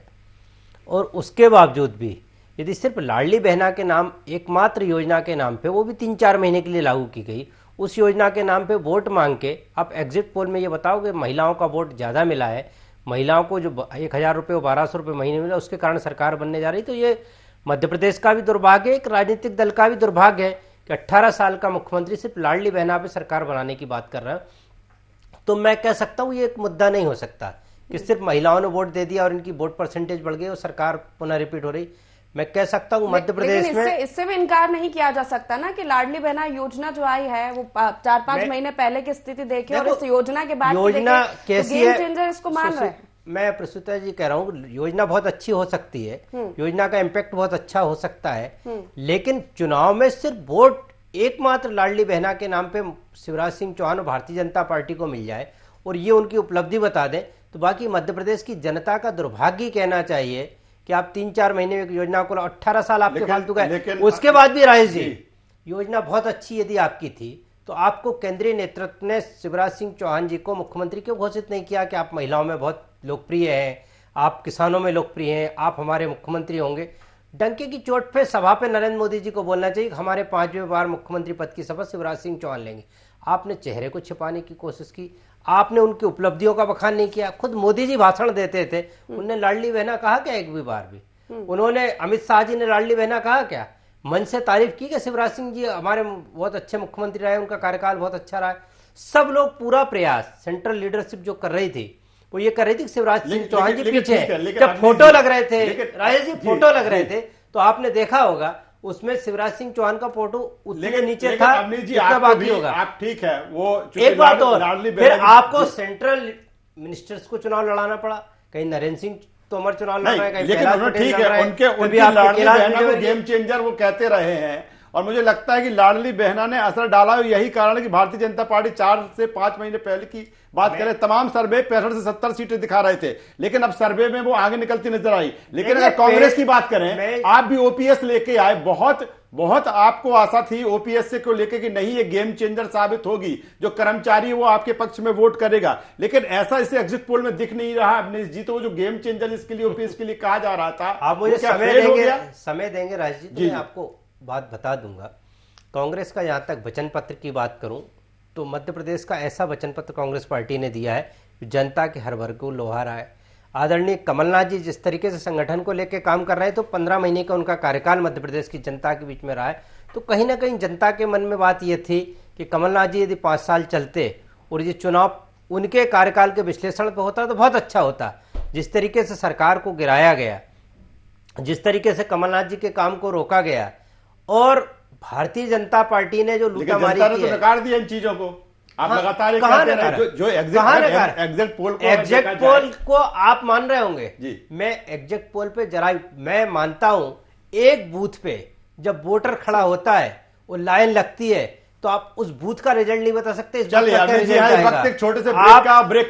और उसके बावजूद भी यदि सिर्फ लाडली बहना के नाम, एकमात्र योजना के नाम पे, वो भी 3-4 महीने के लिए लागू की गई, उस योजना के नाम पे वोट मांग के आप एग्जिट पोल में ये बताओ कि महिलाओं का वोट ज़्यादा मिला है, महिलाओं को जो 1000 रुपये और 1200 रुपये महीने मिला, उसके कारण सरकार बनने जा रही। तो ये मध्य प्रदेश का भी दुर्भाग्य है, एक राजनीतिक दल का भी दुर्भाग्य है कि 18 साल का मुख्यमंत्री सिर्फ लाडली बहना पे सरकार बनाने की बात कर रहा है। तो मैं कह सकता हूँ ये एक मुद्दा नहीं हो सकता कि सिर्फ महिलाओं ने वोट दे दिया और इनकी वोट परसेंटेज बढ़ गई और सरकार पुनः रिपीट हो रही। मैं कह सकता हूँ मध्य प्रदेश में इससे भी इनकार नहीं किया जा सकता ना कि लाडली बहना योजना जो आई है वो 4-5 महीने पहले की स्थिति देखे और इस योजना के बाद योजना कैसी है, चेंजर इसको मान रहे हैं। मैं प्रसूता जी कह रहा हूँ योजना बहुत अच्छी हो सकती है, योजना का इम्पैक्ट बहुत अच्छा हो सकता है, लेकिन चुनाव में सिर्फ वोट एकमात्र लाडली बहना के नाम पे शिवराज सिंह चौहान और भारतीय जनता पार्टी को मिल जाए और ये उनकी उपलब्धि बता दें, तो बाकी मध्य प्रदेश की जनता का दुर्भाग्य कहना चाहिए कि आप 3-4 महीने में योजना को 18 साल आपके फालतू गए। उसके बाद भी राजेश जी, योजना बहुत अच्छी यदि आपकी थी तो आपको केंद्रीय नेतृत्व ने शिवराज सिंह चौहान जी को मुख्यमंत्री क्यों घोषित नहीं किया कि आप महिलाओं में बहुत लोकप्रिय हैं, आप किसानों में लोकप्रिय हैं, आप हमारे मुख्यमंत्री होंगे। डंके की चोट पे सभा पे नरेंद्र मोदी जी को बोलना चाहिए कि हमारे 5वें बार मुख्यमंत्री पद की शपथ शिवराज सिंह चौहान लेंगे। आपने चेहरे को छिपाने की कोशिश की, आपने उनकी उपलब्धियों का बखान नहीं किया। खुद मोदी जी भाषण देते थे, उन्होंने लाडली बहना कहा क्या एक भी बार भी? उन्होंने, अमित शाह जी ने लाडली बहना कहा क्या? मन से तारीफ की कि शिवराज सिंह जी हमारे बहुत अच्छे मुख्यमंत्री रहे, उनका कार्यकाल बहुत अच्छा रहा है। सब लोग पूरा प्रयास, सेंट्रल लीडरशिप जो कर रही थी वो ये कर रही थी कि शिवराज सिंह लेकिन- चौहान जी लेकिन पीछे ठीक है, हैं। लेकिन जब अनिल फोटो जी- लग रहे थे, लेकिन- राजेश जी जी, फोटो लग रहे जी। थे, तो आपने देखा होगा उसमें शिवराज सिंह चौहान का फोटो उतने नीचे लेकिन था अनिल जी, जितना आपको बाकी भी- होगा। आप ठीक है वो चूंकि एक बात और, लाडली फिर बहन- आपको जी। सेंट्रल मिनिस्टर्स को चुनाव लड़ाना पड़ा, कहीं नरेंद्र सिंह तोमर चुनाव लड़ नहीं, रहे हैं, कहीं लेकिन प्रहलाद उन्होंने पटेल ठीक लड़ रहे है हैं, उनके कभी उनकी आपके लाडली कैलाश बहना को विजयवर्गीय। गेम चेंजर वो कहते रहे हैं और मुझे लगता है कि लाडली बहना ने असर डाला और यही कारण है कि भारतीय जनता पार्टी 4 से 5 महीने पहले की बात करें, तमाम सर्वे 65 से 70 सीटें दिखा रहे थे, लेकिन अब सर्वे में वो आगे निकलती नजर आई। लेकिन अगर कांग्रेस की बात करें, आप भी ओपीएस लेके आए, बहुत आपको आशा थी ओपीएस से को लेके कि नहीं ये गेम चेंजर साबित होगी, जो कर्मचारी वो आपके पक्ष में वोट करेगा, लेकिन ऐसा इसे एग्जिट पोल में दिख नहीं रहा। अब जी तो वो जो गेम चेंजर इसके लिए ओपीएस के लिए कहा जा रहा था, आप मुझे समय देंगे राज जी, तो मैं आपको बात बता दूंगा। कांग्रेस का जहां तक वचन पत्र की बात करूं तो मध्य प्रदेश का ऐसा वचन पत्र कांग्रेस पार्टी ने दिया है जनता के हर वर्ग को लोहारा है। आदरणीय कमलनाथ जी जिस तरीके से संगठन को लेकर काम कर रहे हैं, तो 15 महीने का उनका कार्यकाल मध्य प्रदेश की जनता के बीच में रहा है, तो कहीं ना कहीं जनता के मन में बात यह थी कि कमलनाथ जी यदि 5 साल चलते और ये चुनाव उनके कार्यकाल के विश्लेषण पर होता तो बहुत अच्छा होता। जिस तरीके से सरकार को गिराया गया, जिस तरीके से कमलनाथ जी के काम को रोका गया, और भारतीय जनता पार्टी ने जो लूटामारी की है, नकार दिया इन चीजों को। आप लगातार जो एग्जिट पोल को आप मान रहे होंगे जी। मैं एग्जिट पोल पे जरा मैं मानता हूं, एक बूथ पे जब वोटर खड़ा होता है और लाइन लगती है तो आप उस बूथ का रिजल्ट नहीं बता सकते। एक छोटे से ब्रेक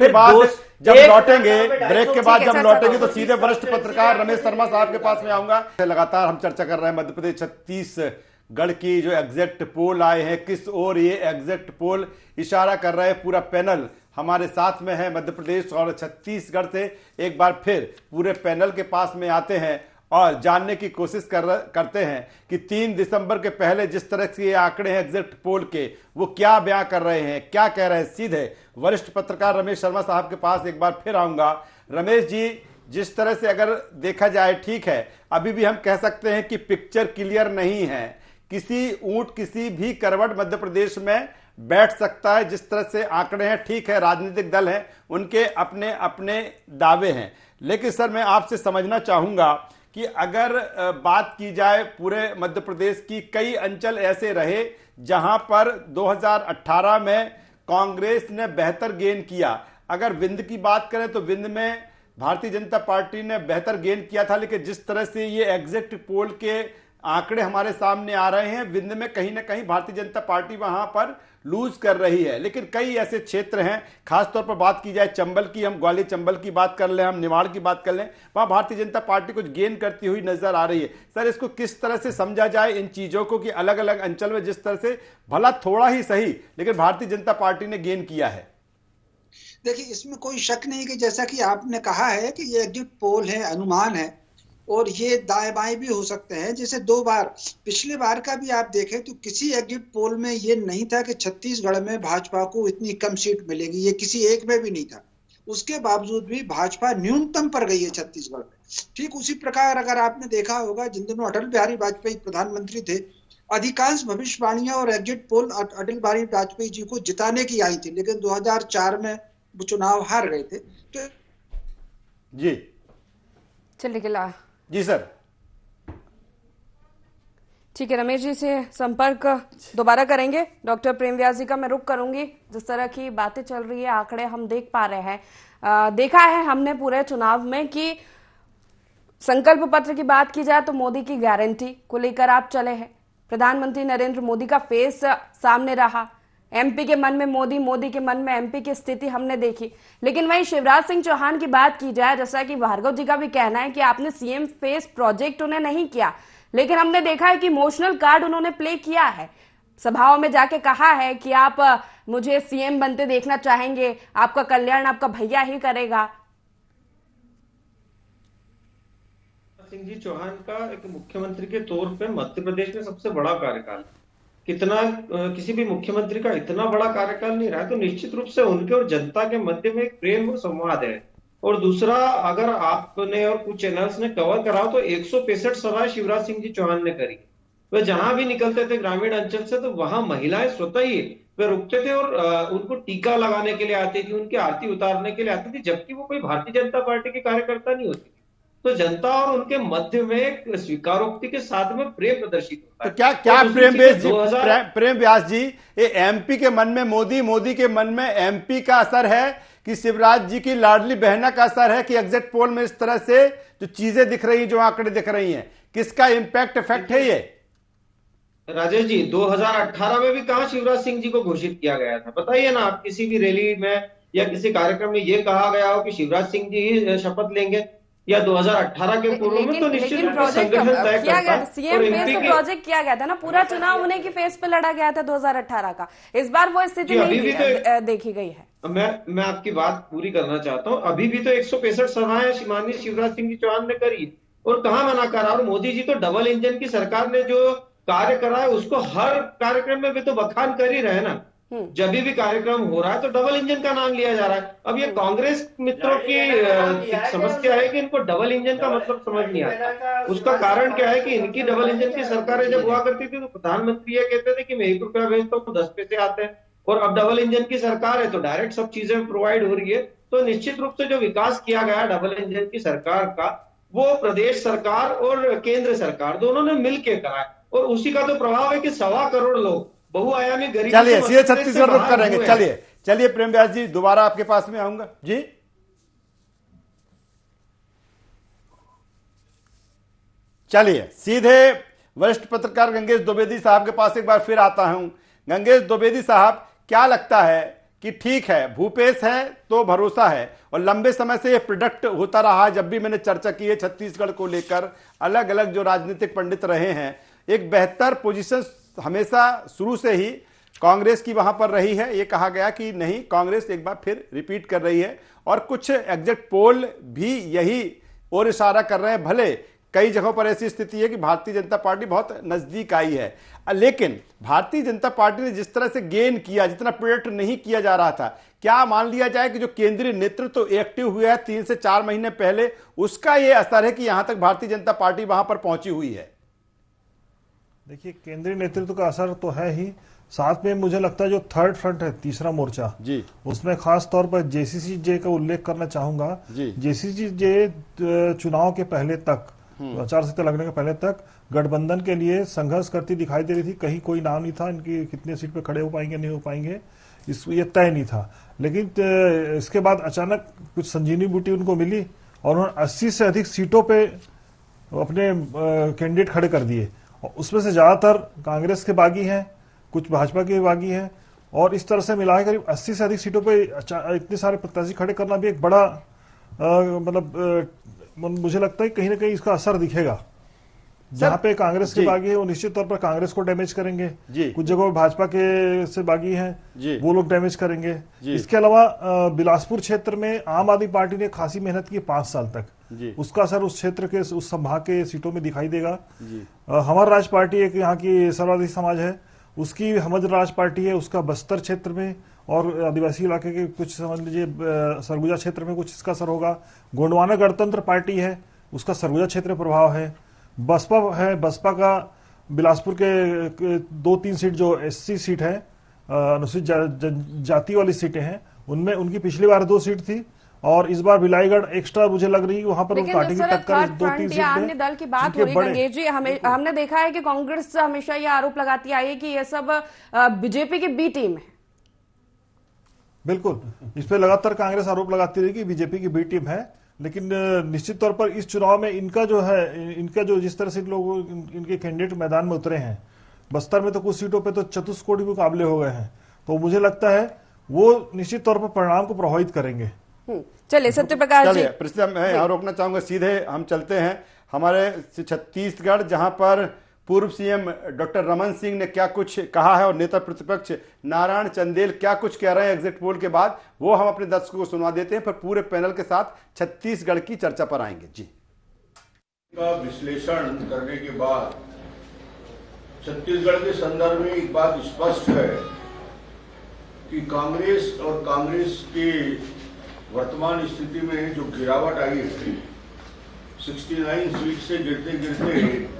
के बाद जब लौटेंगे तो सीधे वरिष्ठ पत्रकार रमेश शर्मा साहब के पास में आऊंगा। लगातार हम चर्चा कर रहे हैं मध्य प्रदेश छत्तीसगढ़ की जो एग्जिट पोल आए हैं, किस ओर ये एग्जिट पोल इशारा कर रहे हैं। पूरा पैनल हमारे साथ में है मध्य प्रदेश और छत्तीसगढ़ से। एक बार फिर पूरे पैनल के पास में आते हैं और जानने की कोशिश करते हैं कि 3 दिसंबर के पहले जिस तरह से ये आंकड़े हैं एग्जिट पोल के, वो क्या बयां कर रहे हैं, क्या कह रहे हैं। सीधे वरिष्ठ पत्रकार रमेश शर्मा साहब के पास एक बार फिर आऊंगा। रमेश जी, जिस तरह से अगर देखा जाए, ठीक है अभी भी हम कह सकते हैं कि पिक्चर क्लियर नहीं है, किसी ऊंट किसी भी करवट मध्य प्रदेश में बैठ सकता है। जिस तरह से आंकड़े हैं, ठीक है राजनीतिक दल हैं, उनके अपने अपने दावे हैं, लेकिन सर मैं आपसे समझना चाहूंगा कि अगर बात की जाए पूरे मध्य प्रदेश की, कई अंचल ऐसे रहे जहां पर 2018 में कांग्रेस ने बेहतर गेन किया। अगर विंध्य की बात करें तो विंध्य में भारतीय जनता पार्टी ने बेहतर गेन किया था, लेकिन जिस तरह से ये एग्जिट पोल के आंकड़े हमारे सामने आ रहे हैं, विंध्य में कहीं ना कहीं भारतीय जनता पार्टी वहां पर लूज कर रही है। लेकिन कई ऐसे क्षेत्र हैं, खासतौर पर बात की जाए चंबल की, हम ग्वालियर चंबल की बात कर लें, हम निवाड़ की बात कर लें, वहां भारतीय जनता पार्टी कुछ गेन करती हुई नजर आ रही है। सर इसको किस तरह से समझा जाए इन चीजों को कि अलग अलग अंचल में जिस तरह से भला थोड़ा ही सही लेकिन भारतीय जनता पार्टी ने गेन किया है। देखिए इसमें कोई शक नहीं कि जैसा कि आपने कहा है कि ये एग्जिट पोल है, अनुमान है, और ये दाएं बाएं भी हो सकते हैं। जैसे 2 बार पिछले बार का भी आप देखें तो किसी एग्जिट पोल में ये नहीं था कि छत्तीसगढ़ में भाजपा को इतनी कम सीट मिलेगी, ये किसी एक में भी नहीं था। उसके बावजूद भी भाजपा न्यूनतम पर गई है छत्तीसगढ़ में। ठीक उसी प्रकार अगर आपने देखा होगा जिन दिनों अटल बिहारी वाजपेयी प्रधानमंत्री थे, अधिकांश भविष्यवाणियां और एग्जिट पोल अटल बिहारी वाजपेयी जी को जिताने की आई थी, लेकिन 2004 में वो चुनाव हार गए थे। तो जी चलिए जी सर, ठीक है, रमेश जी से संपर्क दोबारा करेंगे। डॉक्टर प्रेम व्यास जी का मैं रुख करूंगी। जिस तरह की बातें चल रही है, आंकड़े हम देख पा रहे हैं, देखा है हमने पूरे चुनाव में कि संकल्प पत्र की बात की जाए तो मोदी की गारंटी को लेकर आप चले हैं। प्रधानमंत्री नरेंद्र मोदी का फेस सामने रहा, एमपी के मन में मोदी, मोदी के मन में एमपी की स्थिति हमने देखी। लेकिन वहीं शिवराज सिंह चौहान की बात की जाए, जैसा कि भार्गव जी का भी कहना है कि आपने सीएम फेस प्रोजेक्ट उन्हें नहीं किया, लेकिन हमने देखा है कि इमोशनल कार्ड उन्होंने प्ले किया है। सभाओं में जाके कहा है कि आप मुझे सीएम बनते देखना चाहेंगे, आपका कल्याण आपका भैया ही करेगा। सिंह जी चौहान का एक मुख्यमंत्री के तौर पे मध्य प्रदेश में सबसे बड़ा कार्यकाल, कितना किसी भी मुख्यमंत्री का इतना बड़ा कार्यकाल नहीं रहा है, तो निश्चित रूप से उनके और जनता के मध्य में एक प्रेम और संवाद है। और दूसरा, अगर आपने और कुछ चैनल्स ने कवर करा तो 165 सभाएं शिवराज सिंह जी चौहान ने करी। वह जहां भी निकलते थे ग्रामीण अंचल से, तो वहां महिलाएं स्वतः ही वे रुकते थे और उनको टीका लगाने के लिए आती थी, उनकी आरती उतारने के लिए आती थी, जबकि वो कोई भारतीय जनता पार्टी के कार्यकर्ता नहीं होती। तो जनता और उनके मध्य में स्वीकारोक्ति के साथ में प्रेम प्रदर्शित होता है। तो क्या प्रेम व्यास जी, ये एमपी के मन में मोदी के मन में एमपी का असर है कि शिवराज जी की लाडली बहना का असर है कि एग्जिट पोल में इस तरह से जो चीजें दिख रही, जो आंकड़े दिख रही हैं, किसका इंपैक्ट इफेक्ट है ये? राजेश जी, 2018 में भी कहां शिवराज सिंह जी को घोषित किया गया था? बताइए ना आप, किसी भी रैली में या किसी कार्यक्रम में ये कहा गया हो कि शिवराज सिंह जी ही शपथ लेंगे, या 2018 के पूर्व में? तो निश्चित रूप से संगठन तय करता है। सीएम फेस पे प्रोजेक्ट किया गया था ना, पूरा चुनाव उन्हीं की फेस पे लड़ा गया था 2018 का। इस बार वो स्थिति नहीं देखी गई है। मैं आपकी बात पूरी करना चाहता हूं। अभी भी तो 165 सभाएं माननीय शिवराज सिंह जी चौहान ने करी और कहां मना करा। और मोदी जी तो डबल इंजन की सरकार ने जो कार्य करा है उसको हर कार्यक्रम में भी तो बखान कर ही रहे ना। जब भी कार्यक्रम हो रहा है तो डबल इंजन का नाम लिया जा रहा है। अब ये कांग्रेस मित्रों की समस्या है कि इनको डबल इंजन का मतलब समझ नहीं आता। उसका कारण क्या है कि इनकी डबल इंजन की सरकारें जब हुआ करती थी तो प्रधानमंत्री ये कहते थे कि मैं 1 रुपया भेजता हूँ 10 पैसे आते हैं, और अब डबल इंजन की सरकार है तो डायरेक्ट सब चीजें प्रोवाइड हो रही है। तो निश्चित रूप से जो विकास किया गया डबल इंजन की सरकार का, वो प्रदेश सरकार और केंद्र सरकार दोनों ने मिलकर करा है, और उसी का तो प्रभाव है कि 1.25 करोड़ लोग बहुआयामी गरीबी। चलिए सीधे छत्तीसगढ़ रुक करेंगे। चलिए प्रेम व्यास जी, दोबारा आपके पास में आऊंगा जी। चलिए सीधे वरिष्ठ पत्रकार गंगेश द्विवेदी साहब के पास एक बार फिर आता हूं। गंगेश द्विवेदी साहब, क्या लगता है कि ठीक है, भूपेश है तो भरोसा है, और लंबे समय से ये प्रोडक्ट होता रहा। जब भी मैंने चर्चा की है छत्तीसगढ़ को लेकर, अलग अलग जो राजनीतिक पंडित रहे हैं, एक बेहतर पोजीशन हमेशा शुरू से ही कांग्रेस की वहां पर रही है। ये कहा गया कि नहीं, कांग्रेस एक बार फिर रिपीट कर रही है, और कुछ एग्जिट पोल भी यही और इशारा कर रहे हैं। भले कई जगहों पर ऐसी स्थिति है कि भारतीय जनता पार्टी बहुत नजदीक आई है, लेकिन भारतीय जनता पार्टी ने जिस तरह से गेन किया, जितना प्रोडक्ट नहीं किया जा रहा था, क्या मान लिया जाए कि जो केंद्रीय नेतृत्व तो एक्टिव हुआ है 3 से 4 महीने पहले, उसका यह असर है कि यहां तक भारतीय जनता पार्टी वहां पर पहुंची हुई है? देखिए, केंद्रीय नेतृत्व का असर तो है ही, साथ में मुझे लगता है जो थर्ड फ्रंट है, तीसरा मोर्चा जी, उसमें खास तौर पर जेसीसी-जे का उल्लेख करना चाहूंगा। जेसीसी-जे चुनाव के पहले तक, आचार संहिता लगने के पहले तक गठबंधन के लिए संघर्ष करती दिखाई दे रही थी। कहीं कोई नाम नहीं था इनकी कितने सीट पे खड़े हो पाएंगे नहीं हो पाएंगे, ये तय नहीं था। लेकिन इसके बाद अचानक कुछ संजीवनी बूटी उनको मिली और उन्होंने 80 से अधिक सीटों पे अपने कैंडिडेट खड़े कर दिए, और उसमें से ज्यादातर कांग्रेस के बागी हैं, कुछ भाजपा के बागी हैं, और इस तरह से मिलाकर करीब 80 से अधिक सीटों पे इतने सारे प्रत्याशी खड़े करना भी एक बड़ा मुझे लगता है कहीं ना कहीं इसका असर दिखेगा। जहां पे कांग्रेस के बागी है वो निश्चित तौर पर कांग्रेस को डैमेज करेंगे, कुछ जगहों भाजपा के से बागी हैं वो लोग डैमेज करेंगे। इसके अलावा बिलासपुर क्षेत्र में आम आदमी पार्टी ने खासी मेहनत की 5 साल तक, उसका असर उस क्षेत्र के, उस संभाग के सीटों में दिखाई देगा। हमार राज पार्टी एक यहाँ की सर्वाधिक समाज है, उसकी हमद राज पार्टी है, उसका बस्तर क्षेत्र में और आदिवासी इलाके के कुछ समझ लीजिए सरगुजा क्षेत्र में कुछ इसका असर होगा। गोंडवाना गणतंत्र पार्टी है, उसका सरगुजा क्षेत्र में प्रभाव है। बसपा है, बसपा का बिलासपुर के 2-3 सीट जो एससी सीट है, अनुसूचित जाति वाली सीटें हैं, उनमें उनकी पिछली बार 2 सीट थी, और इस बार बिलाईगढ़ एक्स्ट्रा मुझे लग रही है वहां पर पार्टी की टक्कर 2-3 सीट अन्य दल की बात हो रही है। गंगेश जी, हमने देखा है कि कांग्रेस हमेशा ये आरोप लगाती आई है कि ये सब बीजेपी की बी टीम है। बिल्कुल, इस पे लगातार कांग्रेस आरोप लगाती रही कि बीजेपी की बी टीम है, लेकिन निश्चित तौर पर इस चुनाव में इनका जो जिस तरह से लोग इनके कैंडिडेट मैदान में उतरे हैं, बस्तर में तो कुछ सीटों पे तो चतुष्कोटि मुकाबले हो गए हैं, तो मुझे लगता है वो निश्चित तौर पर परिणाम को प्रभावित करेंगे। चलिए सत्यप्रकाश जी, मैं यहाँ रोकना चाहूंगा, सीधे हम चलते हैं हमारे छत्तीसगढ़, जहां पर पूर्व सीएम डॉक्टर रमन सिंह ने क्या कुछ कहा है और नेता प्रतिपक्ष नारायण चंदेल क्या कुछ कह रहे हैं एग्जिट पोल के बाद, वो हम अपने दर्शकों को सुनवा देते हैं, फिर पूरे पैनल के साथ छत्तीसगढ़ की चर्चा पर आएंगे। जी, का विश्लेषण करने के बाद छत्तीसगढ़ के संदर्भ में एक बात स्पष्ट है कि कांग्रेस और कांग्रेस की वर्तमान स्थिति में जो गिरावट आई है, 69 सीट से गिरते गिरते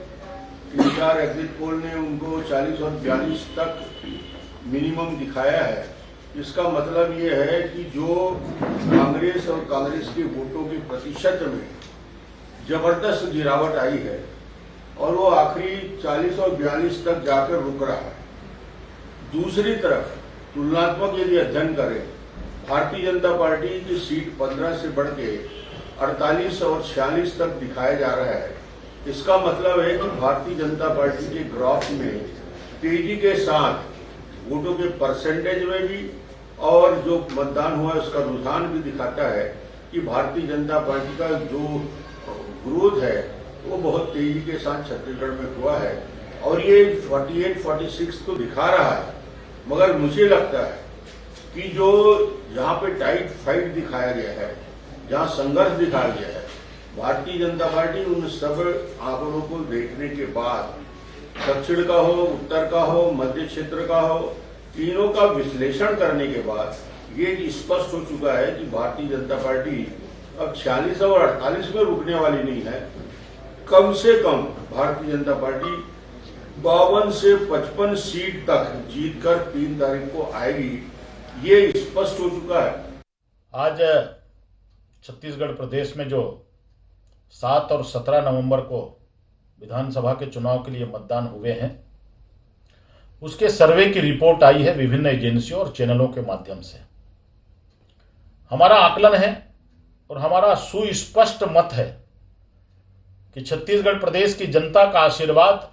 3-4 एग्जिट पोल ने उनको 40 और 42 तक मिनिमम दिखाया है। इसका मतलब ये है कि जो कांग्रेस और कांग्रेस के वोटों के प्रतिशत में जबरदस्त गिरावट आई है और वो आखिरी 40 और 42 तक जाकर रुक रहा है। दूसरी तरफ तुलनात्मक यदि अध्ययन करें, भारतीय जनता पार्टी की सीट 15 से बढ़ के 48 और 46 तक दिखाया जा रहा है। इसका मतलब है कि भारतीय जनता पार्टी के ग्राफ में तेजी के साथ वोटों के परसेंटेज में भी और जो मतदान हुआ है उसका रुझान भी दिखाता है कि भारतीय जनता पार्टी का जो ग्रोथ है वो बहुत तेजी के साथ छत्तीसगढ़ में हुआ है और ये 48-46 तो दिखा रहा है। मगर मुझे लगता है कि जो यहाँ पे टाइट फाइट दिखाया गया है, जहाँ संघर्ष दिखाया गया है, भारतीय जनता पार्टी उन सब आंकड़ों को देखने के बाद दक्षिण का हो, उत्तर का हो, मध्य क्षेत्र का हो, तीनों का विश्लेषण करने के बाद ये स्पष्ट हो चुका है कि भारतीय जनता पार्टी अब 46 और 48 में रुकने वाली नहीं है। कम से कम भारतीय जनता पार्टी 52 से 55 सीट तक जीतकर 3 तारीख को आएगी, ये स्पष्ट हो चुका है। आज छत्तीसगढ़ प्रदेश में जो 7 और 17 नवंबर को विधानसभा के चुनाव के लिए मतदान हुए हैं, उसके सर्वे की रिपोर्ट आई है विभिन्न एजेंसियों और चैनलों के माध्यम से। हमारा आकलन है और हमारा सुस्पष्ट मत है कि छत्तीसगढ़ प्रदेश की जनता का आशीर्वाद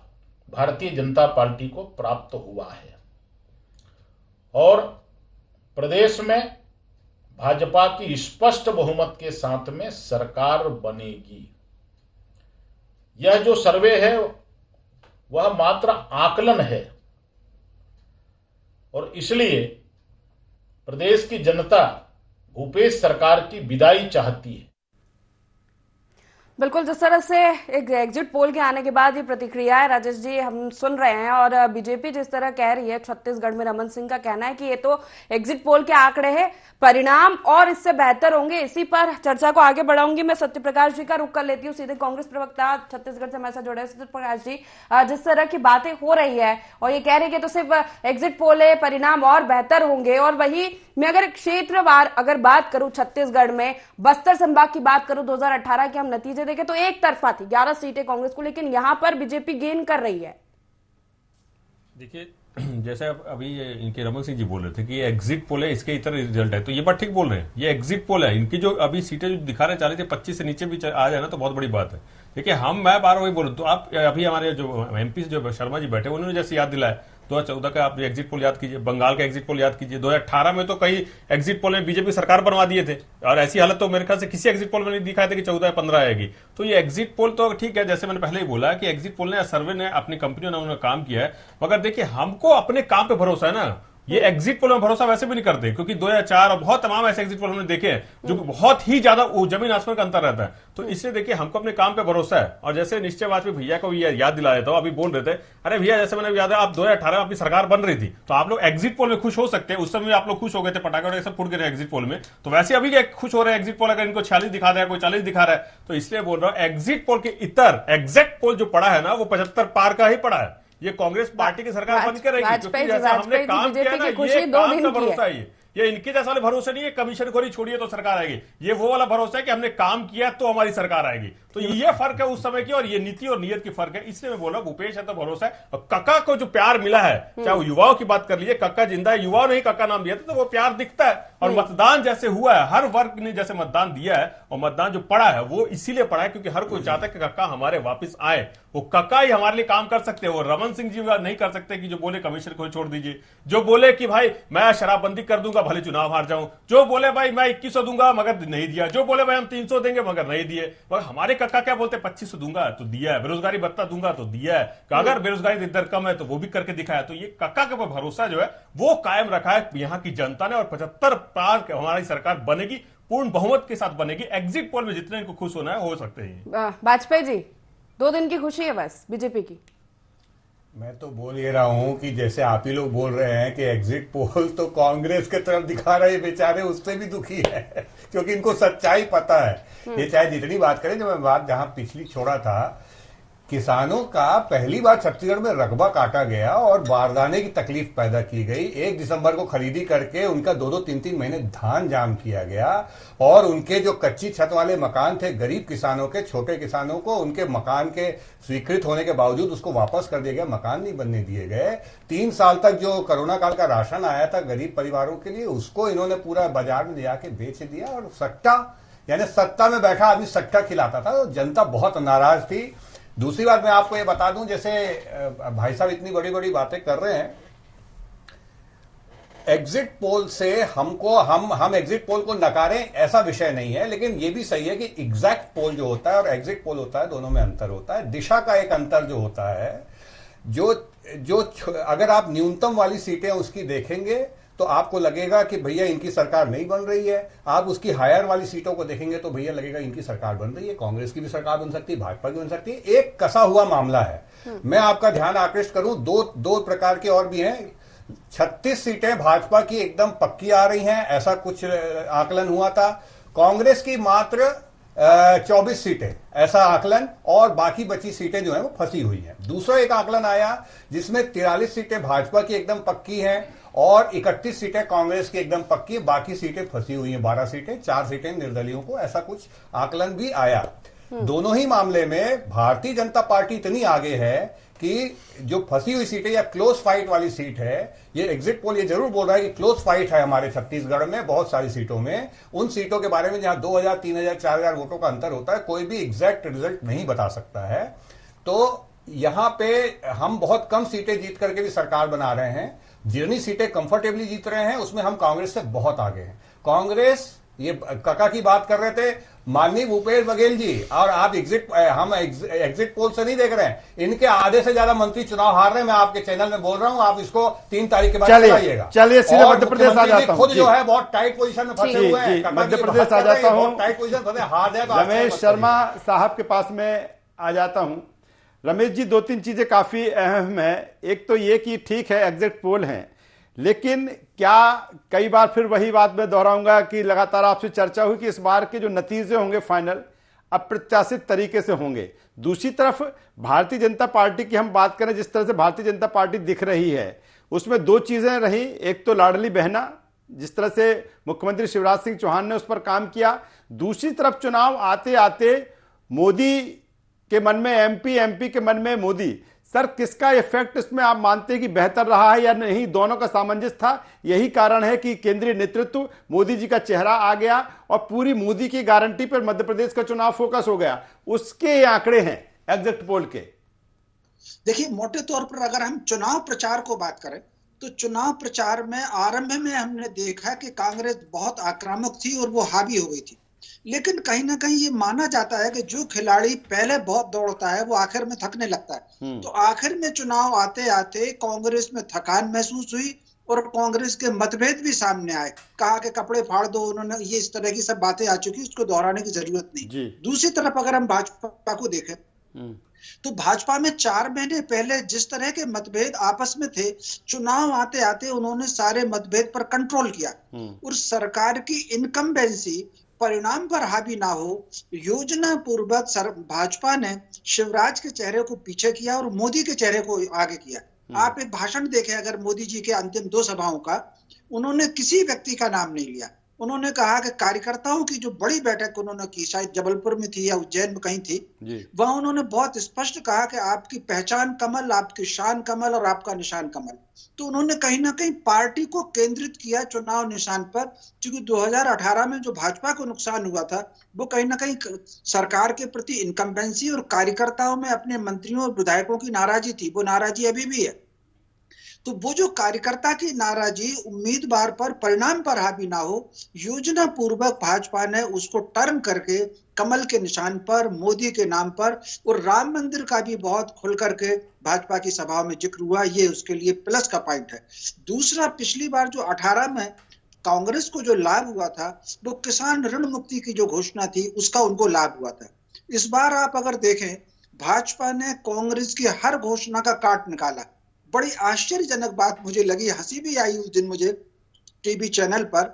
भारतीय जनता पार्टी को प्राप्त हुआ है और प्रदेश में भाजपा की स्पष्ट बहुमत के साथ में सरकार बनेगी। यह जो सर्वे है वह मात्र आकलन है और इसलिए प्रदेश की जनता भूपेश सरकार की विदाई चाहती है। बिल्कुल, जिस तरह से एक एग्जिट पोल के आने के बाद ये प्रतिक्रियाएं राजेश जी हम सुन रहे हैं और बीजेपी जिस तरह कह रही है, छत्तीसगढ़ में रमन सिंह का कहना है कि ये तो एग्जिट पोल के आंकड़े हैं, परिणाम और इससे बेहतर होंगे। इसी पर चर्चा को आगे बढ़ाऊंगी। मैं सत्य प्रकाश जी का रुख कर लेती हूँ, सीधे कांग्रेस प्रवक्ता छत्तीसगढ़ से हमारे साथ जुड़े हैं। सत्य प्रकाश जी, जिस तरह की बातें हो रही है और ये कह रही है कि तो सिर्फ एग्जिट पोल है, परिणाम और बेहतर होंगे, और वही मैं अगर क्षेत्रवार अगर बात करूं, छत्तीसगढ़ में बस्तर संभाग की बात करूं, 2018 के हम नतीजे देखें तो एक तरफा थी 11 सीटें कांग्रेस को, लेकिन यहां पर बीजेपी गेन कर रही है। देखिए, जैसे अभी इनके रमन सिंह जी बोल रहे थे कि ये एग्जिट पोल है, इसके इतर रिजल्ट है, तो ये बात ठीक बोल रहे हैं। ये एग्जिट पोल है, इनकी जो अभी सीटें जो दिखा रहे 40 से 25 से नीचे भी आ जाए ना तो बहुत बड़ी बात है। देखिए, मैं बार वही बोल रहा हूं, तो आप अभी हमारे जो एमपी जो शर्मा जी बैठे उन्होंने जैसे याद दिलाया 2014 का आप एग्जिट पोल याद कीजिए, बंगाल का एग्जिट पोल याद कीजिए, 2018 में तो कई एग्जिट पोल में बीजेपी सरकार बनवा दिए थे और ऐसी हालत तो मेरे ख्याल से किसी एग्जिट पोल में नहीं दिखाया था कि 14 या 15 आएगी। तो ये एग्जिट पोल तो ठीक है, जैसे मैंने पहले ही बोला कि एग्जिट पोल ने, सर्वे ने, अपनी कंपनियों ने उन्होंने काम किया है, मगर देखिए हमको अपने काम पे भरोसा है ना। ये एग्जिट पोल में भरोसा वैसे भी नहीं करते, क्योंकि 2004 और बहुत तमाम ऐसे एग्जिट पोल हमने देखे हैं जो बहुत ही ज्यादा जमीन आसमान का अंतर रहता है। तो इसलिए देखिए हमको अपने काम पे भरोसा है। और जैसे निश्चय वाजपेयी भैया को ये याद दिला देता हूं, अभी बोल रहे थे, अरे भैया जैसे मैंने याद है आप 2018 में आपकी सरकार बन रही थी तो आप लोग एग्जिट पोल में खुश हो सकते हैं, उस समय आप लोग खुश हो गए थे, पटाखे सब फूट गए एग्जिट पोल में, तो वैसे अभी खुश हो रहे हैं एग्जिट पोल, अगर इनको 46 दिखा रहा है, कोई 40 दिखा रहा है, तो इसलिए बोल रहा हूं एग्जिट पोल के इतर एग्जैक्ट पोल जो पड़ा है ना वो 75 पार का ही पड़ा है। ये कांग्रेस पार्टी की सरकार बन के रहेगी, क्योंकि जैसा हमने काम किया ना, ये काम का भरोसा है। ये इनके जैसा वाले भरोसे नहीं है कमीशन खोरी छोड़िए तो सरकार आएगी, ये वो वाला भरोसा है कि हमने काम किया तो हमारी सरकार आएगी। तो ये फर्क है उस समय की, और ये नीति और नियत की फर्क है। इसलिए मैं बोला भूपेश है तो भरोसा है। और कक्का को जो प्यार मिला है, चाहे वो युवाओं की बात कर लीजिए, कक्का जिंदा है, युवाओं ने ही कक्का नाम दिया था, तो वो प्यार दिखता है। और मतदान जैसे हुआ है, हर वर्ग ने जैसे मतदान दिया है, और मतदान जो पड़ा है वो इसीलिए पड़ा है क्योंकि हर कोई चाहता है कि कक्का हमारे वापस आए। वो कक्का ही हमारे लिए काम कर सकते हैं, वो रमन सिंह जी नहीं कर सकते कि जो बोले कमीशन को छोड़ दीजिए, जो बोले कि भाई मैं शराबबंदी कर दूंगा भले चुनाव हार जाऊं, जो बोले भाई मैं 2100 दूंगा मगर नहीं दिया, जो बोले भाई हम 300 देंगे मगर नहीं दिए। मगर हमारे कक्का क्या बोलते, 2500 दूंगा तो दिया है, बेरोजगारी भत्ता दूंगा तो दिया है, अगर बेरोजगारी दर कम है तो वो भी करके दिखाया। तो ये कक्का के भरोसा जो है वो कायम रखा है यहाँ की जनता ने, और 75 पार हमारी सरकार बनेगी, पूर्ण बहुमत के साथ बनेगी। एग्जिट पोल में जितने इनको खुश होना है हो सकते हैं। वाजपेयी जी, 2 दिन की खुशी है बस बीजेपी की। मैं तो बोल ये रहा हूं कि जैसे आप ही लोग बोल रहे हैं कि एग्जिट पोल तो कांग्रेस के तरफ दिखा रहे हैं, बेचारे उससे भी दुखी है क्योंकि इनको सच्चाई पता है। ये चाहे जितनी बात करें, जो मैं बात जहां पिछली छोड़ा था किसानों का पहली बार छत्तीसगढ़ में रकबा काटा गया और बारदाने की तकलीफ पैदा की गई। 1 दिसंबर को खरीदी करके उनका 2-2, 3-3 महीने धान जाम किया गया और उनके जो कच्ची छत वाले मकान थे गरीब किसानों के, छोटे किसानों को, उनके मकान के स्वीकृत होने के बावजूद उसको वापस कर दिया गया, मकान नहीं बनने दिए गए। 3 साल तक जो कोरोना काल का राशन आया था गरीब परिवारों के लिए, उसको इन्होंने पूरा बाजार में ले जाके बेच दिया। और सट्टा, यानी सत्ता में बैठा आदमी सट्टा खिलाता था, तो जनता बहुत नाराज थी। दूसरी बात मैं आपको ये बता दूं, जैसे भाई साहब इतनी बड़ी बड़ी बातें कर रहे हैं, एग्जिट पोल से हम एग्जिट पोल को नकारें ऐसा विषय नहीं है, लेकिन ये भी सही है कि एग्जैक्ट पोल जो होता है और एग्जिट पोल होता है, दोनों में अंतर होता है। दिशा का एक अंतर जो होता है, जो अगर आप न्यूनतम वाली सीटें उसकी देखेंगे तो आपको लगेगा कि भैया इनकी सरकार नहीं बन रही है। आप उसकी हायर वाली सीटों को देखेंगे तो भैया लगेगा इनकी सरकार बन रही है। कांग्रेस की भी सरकार बन सकती है, भाजपा की बन सकती है। एक कसा हुआ मामला है। मैं आपका ध्यान आकृष्ट करूं, दो प्रकार के और भी हैं। 36 सीटें भाजपा की एकदम पक्की आ रही हैं, ऐसा कुछ आकलन हुआ था। कांग्रेस की मात्र 24 सीटें, ऐसा आकलन, और बाकी बची सीटें जो हैं वो फंसी हुई हैं। दूसरा एक आकलन आया जिसमें 43 सीटें भाजपा की एकदम पक्की हैं और 31 सीटें कांग्रेस की एकदम पक्की, बाकी सीटें फंसी हुई हैं, 12 सीटें, 4 सीटें निर्दलीयों को, ऐसा कुछ आकलन भी आया। दोनों ही मामले में भारतीय जनता पार्टी इतनी आगे है कि जो फंसी हुई सीटें या क्लोज फाइट वाली सीट है, ये एग्जिट पोल ये जरूर बोल रहा है कि क्लोज फाइट है हमारे छत्तीसगढ़ में बहुत सारी सीटों में। उन सीटों के बारे में जहां 2000, 3000, 4000 वोटों का अंतर होता है, कोई भी एग्जैक्ट रिजल्ट नहीं बता सकता है। तो यहां पे हम बहुत कम सीटें जीत करके भी सरकार बना रहे हैं। जितनी सीटें कंफर्टेबली जीत रहे हैं उसमें हम कांग्रेस से बहुत आगे हैं। कांग्रेस, ये काका की बात कर रहे थे माननीय भूपेश बघेल जी, और आप एग्जिट पोल से नहीं देख रहे हैं, इनके आधे से ज्यादा मंत्री चुनाव हार रहे हैं। मैं आपके चैनल में बोल रहा हूं, आप इसको 3 तारीख के बाद चलाइएगा। चलिए सीधे मध्य प्रदेश आ जाता हूं। खुद जो है बहुत टाइट पोजीशन में फंसे हुए हैं। मध्य प्रदेश आ जाता हूं, टाइट पोजीशन फंसे, हार जाए तो रमेश शर्मा साहब के पास में आ जाता हूं। रमेश जी, 2-3 चीजें काफी अहम है। एक तो ये कि ठीक है एग्जिट पोल है, लेकिन क्या कई बार फिर वही बात मैं दोहराऊंगा कि लगातार आपसे चर्चा हुई कि इस बार के जो नतीजे होंगे फाइनल अप्रत्याशित तरीके से होंगे। दूसरी तरफ भारतीय जनता पार्टी की हम बात करें, जिस तरह से भारतीय जनता पार्टी दिख रही है उसमें 2 चीजें रही। एक तो लाडली बहना, जिस तरह से मुख्यमंत्री शिवराज सिंह चौहान ने उस पर काम किया। दूसरी तरफ चुनाव आते आते मोदी के मन में एमपी के मन में मोदी। सर, किसका इफेक्ट इसमें आप मानते हैं कि बेहतर रहा है या नहीं? दोनों का सामंजस्य था, यही कारण है कि केंद्रीय नेतृत्व, मोदी जी का चेहरा आ गया और पूरी मोदी की गारंटी पर मध्य प्रदेश का चुनाव फोकस हो गया। उसके आंकड़े हैं एग्जिट पोल के। देखिए, मोटे तौर पर अगर हम चुनाव प्रचार को बात करें तो चुनाव प्रचार में आरंभ में हमने देखा कि कांग्रेस बहुत आक्रामक थी और वो हावी हो गई थी। लेकिन कहीं ना कहीं ये माना जाता है कि जो खिलाड़ी पहले बहुत दौड़ता है वो आखिर में थकने लगता है। तो आखिर में चुनाव आते आते कांग्रेस में थकान महसूस हुई और कांग्रेस के मतभेद भी सामने आए। कहा कि कपड़े फाड़ दो, उन्होंने ये इस तरह की सब बातें आ चुकी, उसको दोहराने की जरूरत नहीं। दूसरी तरफ अगर हम भाजपा को देखें तो भाजपा में 4 महीने पहले जिस तरह के मतभेद आपस में थे, चुनाव आते आते उन्होंने सारे मतभेद पर कंट्रोल किया और सरकार की इनकम्बेंसी परिणाम पर हावी ना हो, योजना पूर्वक भाजपा ने शिवराज के चेहरे को पीछे किया और मोदी के चेहरे को आगे किया। आप एक भाषण देखें अगर मोदी जी के अंतिम 2 सभाओं का, उन्होंने किसी व्यक्ति का नाम नहीं लिया। उन्होंने कहा कि कार्यकर्ताओं की जो बड़ी बैठक उन्होंने की, शायद जबलपुर में थी या उज्जैन में कहीं थी, वहां उन्होंने बहुत स्पष्ट कहा कि आपकी पहचान कमल, आपकी शान कमल और आपका निशान कमल। तो उन्होंने कहीं ना कहीं पार्टी को केंद्रित किया चुनाव निशान पर, क्योंकि 2018 में जो भाजपा को नुकसान हुआ था वो कहीं ना कहीं सरकार के प्रति इनकम्बेंसी और कार्यकर्ताओं में अपने मंत्रियों और विधायकों की नाराजगी थी। वो नाराजगी अभी भी है। तो वो जो कार्यकर्ता की नाराजगी उम्मीदवार पर परिणाम पर हावी ना हो, योजना पूर्वक भाजपा ने उसको टर्न करके कमल के निशान पर, मोदी के नाम पर, और राम मंदिर का भी बहुत खुल करके भाजपा की सभाओं में जिक्र हुआ। ये उसके लिए प्लस का पॉइंट है। दूसरा, पिछली बार जो 18 में कांग्रेस को जो लाभ हुआ था वो किसान ऋण मुक्ति की जो घोषणा थी उसका उनको लाभ हुआ था। इस बार आप अगर देखें, भाजपा ने कांग्रेस की हर घोषणा का काट निकाला। बड़ी आश्चर्यजनक बात मुझे लगी, हंसी भी आई उस दिन मुझे टीवी चैनल पर,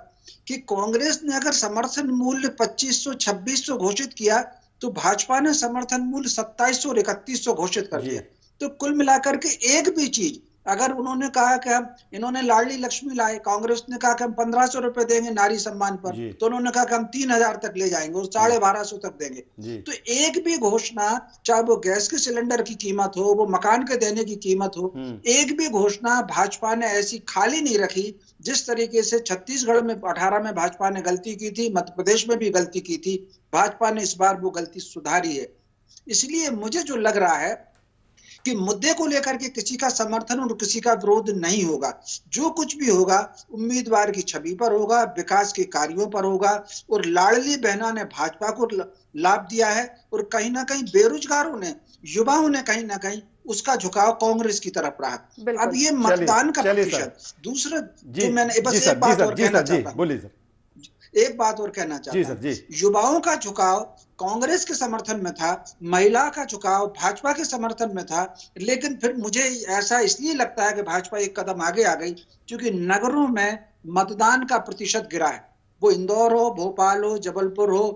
कि कांग्रेस ने अगर समर्थन मूल्य 2500-2600 घोषित किया तो भाजपा ने समर्थन मूल्य 2700 और 3100 घोषित कर दिया। तो कुल मिलाकर के एक भी चीज, अगर उन्होंने कहा कि हम, इन्होंने लाडली लक्ष्मी लाए, कांग्रेस ने कहा कि हम 1500 रुपए देंगे नारी सम्मान पर, तो उन्होंने कहा कि हम 3000 तक ले जाएंगे और 1250 तक देंगे। तो एक भी घोषणा, चाहे वो गैस के सिलेंडर की कीमत हो, वो मकान के देने की कीमत हो, एक भी घोषणा भाजपा ने ऐसी खाली नहीं रखी। जिस तरीके से छत्तीसगढ़ में 18 में भाजपा ने गलती की थी, मध्य प्रदेश में भी गलती की थी, भाजपा ने इस बार वो गलती सुधारी है। इसलिए मुझे जो लग रहा है कि मुद्दे को लेकर के किसी का समर्थन और किसी का विरोध नहीं होगा। जो कुछ भी होगा उम्मीदवार की छवि पर होगा, विकास के कार्यों पर होगा। और लाडली बहना ने भाजपा को लाभ दिया है और कहीं ना कहीं बेरोजगारों ने, युवाओं ने कहीं ना कहीं उसका झुकाव कांग्रेस की तरफ रहा। अब ये मतदान का प्रतिशत, दूसरा जो मैंने बस एक बात और कहना चाहता हूं, एक बात और कहना चाहता हूं, युवाओं का झुकाव कांग्रेस के समर्थन में था, महिला का झुकाव भाजपा के समर्थन में था। लेकिन फिर मुझे ऐसा इसलिए लगता है कि भाजपा एक कदम आगे आ गई क्योंकि नगरों में मतदान का प्रतिशत गिरा है। वो इंदौर हो, भोपाल हो, जबलपुर हो,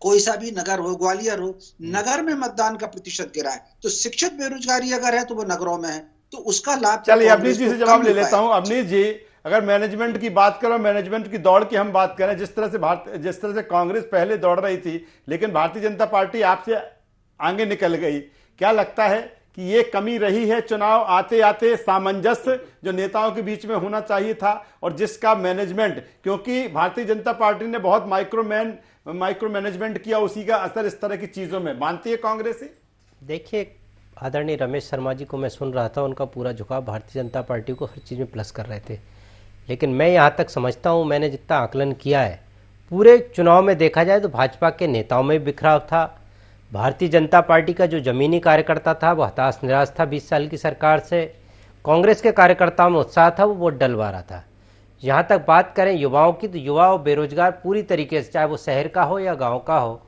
कोई सा भी नगर हो, ग्वालियर हो, नगर में मतदान का प्रतिशत गिरा है। तो शिक्षित बेरोजगारी अगर है तो वो नगरों में है, तो उसका लाभ। चलिए अवनीश जी से जवाब ले लेता हूं। अवनीश जी, अगर मैनेजमेंट की बात करो, मैनेजमेंट की दौड़ की हम बात करें, जिस तरह से कांग्रेस पहले दौड़ रही थी लेकिन भारतीय जनता पार्टी आपसे आगे निकल गई, क्या लगता है कि ये कमी रही है चुनाव आते आते, सामंजस्य जो नेताओं के बीच में होना चाहिए था और जिसका मैनेजमेंट, क्योंकि भारतीय जनता पार्टी ने बहुत माइक्रो मैनेजमेंट किया, उसी का असर इस तरह की चीजों में मानती है कांग्रेस? देखिए, आदरणीय रमेश शर्मा जी को मैं सुन रहा था, उनका पूरा झुकाव भारतीय जनता पार्टी को हर चीज़ में प्लस कर रहे थे। लेकिन मैं यहाँ तक समझता हूँ, मैंने जितना आकलन किया है, पूरे चुनाव में देखा जाए तो भाजपा के नेताओं में बिखराव था। भारतीय जनता पार्टी का जो जमीनी कार्यकर्ता था वो हताश निराश था 20 साल की सरकार से। कांग्रेस के कार्यकर्ताओं में उत्साह था, वो वोट डलवा रहा था। यहाँ तक बात करें युवाओं की, तो युवा और बेरोजगार पूरी तरीके से, चाहे वो शहर का हो या गाँव का हो,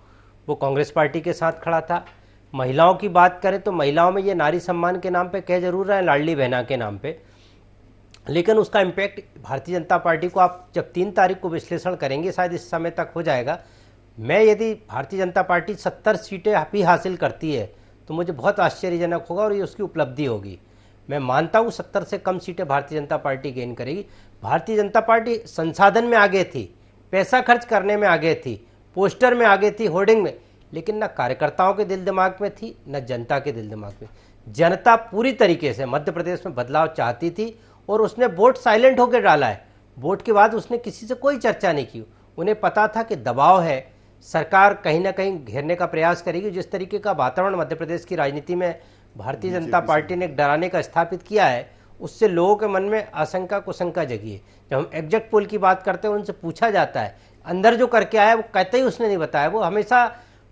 वो कांग्रेस पार्टी के साथ खड़ा था। महिलाओं की बात करें तो महिलाओं में ये नारी सम्मान के नाम पे कह जरूर रहे हैं, लाडली बहना के नाम पे, लेकिन उसका इम्पैक्ट भारतीय जनता पार्टी को आप जब 3 तारीख को विश्लेषण करेंगे शायद इस समय तक हो जाएगा। मैं यदि भारतीय जनता पार्टी 70 सीटें भी हासिल करती है तो मुझे बहुत आश्चर्यजनक होगा और ये उसकी उपलब्धि होगी। मैं मानता हूँ 70 से कम सीटें भारतीय जनता पार्टी गेन करेगी। भारतीय जनता पार्टी संसाधन में आगे थी, पैसा खर्च करने में आगे थी, पोस्टर में आगे थी, होर्डिंग में, लेकिन न कार्यकर्ताओं के दिल दिमाग में थी न जनता के दिल दिमाग में। जनता पूरी तरीके से मध्य प्रदेश में बदलाव चाहती थी और उसने वोट साइलेंट होकर डाला है। वोट के बाद उसने किसी से कोई चर्चा नहीं की। उन्हें पता था कि दबाव है, सरकार कहीं ना कहीं घेरने का प्रयास करेगी। जिस तरीके का वातावरण मध्य प्रदेश की राजनीति में भारतीय जनता पार्टी ने डराने का स्थापित किया है, उससे लोगों के मन में आशंका कुशंका जगी है। जब हम एग्जैक्ट पोल की बात करते हैं, उनसे पूछा जाता है अंदर जो करके आया वो कहते ही उसने नहीं बताया। वो हमेशा,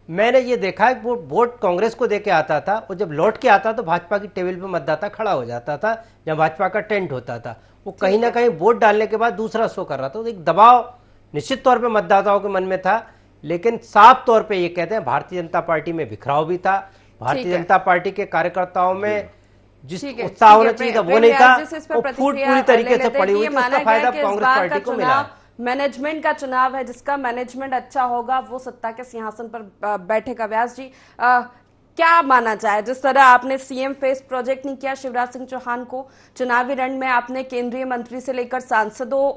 मैंने ये देखा है, वो वोट कांग्रेस को देके आता था और जब लौट के आता तो भाजपा की टेबल पे मतदाता खड़ा हो जाता था, जब भाजपा का टेंट होता था। वो कहीं ना कहीं वोट डालने के बाद दूसरा शो कर रहा था। तो एक दबाव निश्चित तौर पे मतदाताओं के मन में था, लेकिन साफ तौर पे ये कहते हैं भारतीय जनता पार्टी में बिखराव भी था। भारतीय जनता पार्टी के कार्यकर्ताओं में जिस उत्साह होना चाहिए था वो नहीं था, वो फूट पूरी तरीके से पड़ी हुई थी। उसका फायदा कांग्रेस पार्टी को मिला। मैनेजमेंट का चुनाव है, जिसका मैनेजमेंट अच्छा होगा वो सत्ता के सिंहासन पर बैठेगा। व्यास जी, क्या माना जाए, जिस तरह आपने सीएम फेस प्रोजेक्ट नहीं किया शिवराज सिंह चौहान को, चुनावी रण में आपने केंद्रीय मंत्री से लेकर सांसदों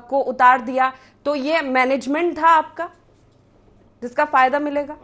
को उतार दिया, तो ये मैनेजमेंट था आपका जिसका फायदा मिलेगा?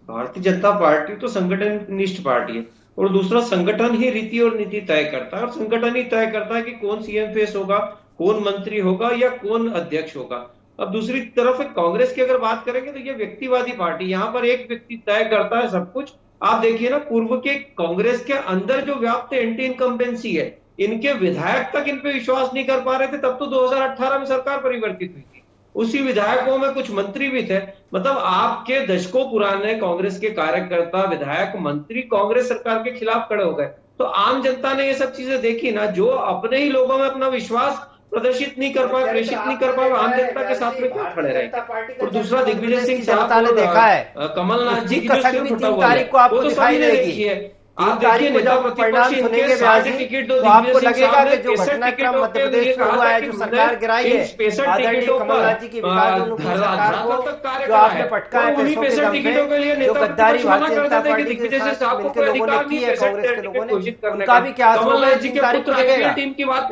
भारतीय जनता पार्टी तो संगठनिष्ठ पार्टी है और दूसरा संगठन ही रीति और नीति तय करता है और संगठन ही तय करता है कि कौन सीएम फेस होगा, कौन मंत्री होगा या कौन अध्यक्ष होगा। अब दूसरी तरफ कांग्रेस की अगर बात करेंगे तो ये व्यक्तिवादी पार्टी, यहाँ पर एक व्यक्ति तय करता है सब कुछ। आप देखिए ना, पूर्व के कांग्रेस के अंदर जो व्याप्त एंटी इनकम्बेंसी है, इनके विधायक तक इन पे विश्वास नहीं कर पा रहे थे। तब तो 2018 में सरकार परिवर्तित हुई थी, उसी विधायकों में कुछ मंत्री भी थे। मतलब आपके दशकों पुराने कांग्रेस के कार्यकर्ता, विधायक, मंत्री कांग्रेस सरकार के खिलाफ खड़े हो गए। तो आम जनता ने ये सब चीजें देखी ना, जो अपने ही लोगों में अपना विश्वास प्रदर्शित नहीं कर पाए, प्रेषित नहीं कर पाए, आम जनता के साथ में क्यों खड़े रहे? और दूसरा, दिग्विजय सिंह साहब ने देखा है, कमलनाथ जी की जो सिर फटा हुआ है वो तो सभी ने देखी है। आप देखिए नेता प्रतिपक्ष इनके 60 टिकट तो आपको लगेगा कि जो घटनाक्रम मध्य प्रदेश में हुआ है, जो सरकार गिराई है आदरणीय कमलनाथ जी की विकास सरकार को, जो आपने पटका है पैसों के दम पे, जो गद्दारी भारतीय जनता पार्टी के साथ मिलकर लोगों ने की है, कांग्रेस के लोगों ने, उनका भी क्या असर होगा, 3 तारीख को लगेगा।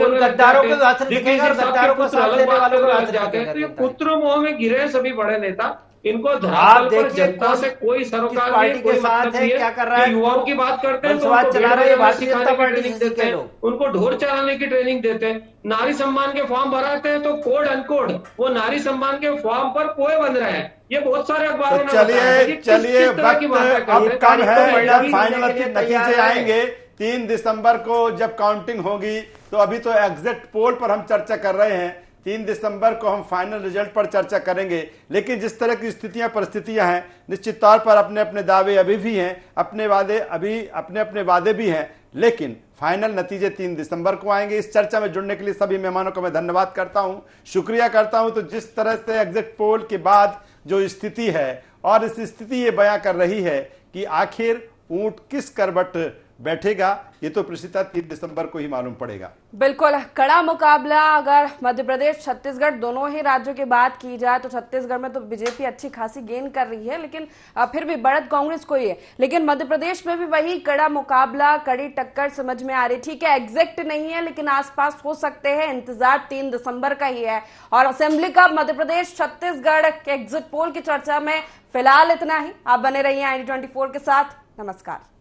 उन गद्दारों को असर दिखेगा और गद्दारों को साथ देने वालों को असर दिखेगा। पुत्र मोह में गिरे सभी बड़े नेता, इनको धरातल पर जनता से कोई सरोकार नहीं, कोई मतलब नहीं है। क्या युवाओं की बात करते हैं तो उनको चला रहे हैं भारतीय जनता पार्टी ट्रेनिंग देते हैं, उनको ढोर चलाने की ट्रेनिंग देते हैं। नारी सम्मान के फॉर्म भराते हैं तो कोड अनकोड वो नारी सम्मान के फॉर्म पर कोई बन रहे हैं। ये बहुत सारे अखबारों में चलिए वक्त अब कम है, जब फाइनल नतीजे आएंगे 3 दिसंबर को जब काउंटिंग होगी, तो अभी तो एग्जिट पोल पर हम चर्चा कर रहे हैं। 3 दिसंबर को हम फाइनल रिजल्ट पर चर्चा करेंगे, लेकिन जिस तरह की स्थितियां परिस्थितियां हैं, निश्चित तौर पर अपने अपने दावे अभी भी हैं, अपने वादे अभी अपने अपने वादे भी हैं, लेकिन फाइनल नतीजे 3 दिसंबर को आएंगे। इस चर्चा में जुड़ने के लिए सभी मेहमानों को मैं धन्यवाद करता हूं, शुक्रिया करता हूं। तो जिस तरह से एग्जिट पोल के बाद जो स्थिति है, और इस स्थिति ये बयां कर रही है कि आखिर ऊंट किस करवट बैठेगा, ये तो प्रसिद्ध 3 दिसंबर को ही मालूम पड़ेगा। बिल्कुल कड़ा मुकाबला। अगर मध्य प्रदेश छत्तीसगढ़ दोनों ही राज्यों की बात की जाए तो छत्तीसगढ़ में तो बीजेपी अच्छी खासी गेन कर रही है, लेकिन फिर भी बढ़त कांग्रेस को ही है। लेकिन मध्य प्रदेश में भी वही कड़ा मुकाबला, कड़ी टक्कर समझ में आ रही। ठीक है एग्जैक्ट नहीं है, लेकिन आसपास हो सकते हैं। इंतजार 3 दिसंबर का ही है। और असेंबली कप मध्य प्रदेश छत्तीसगढ़ के एग्जिट पोल की चर्चा में फिलहाल इतना ही। आप बने रहिए ID24 के साथ। नमस्कार।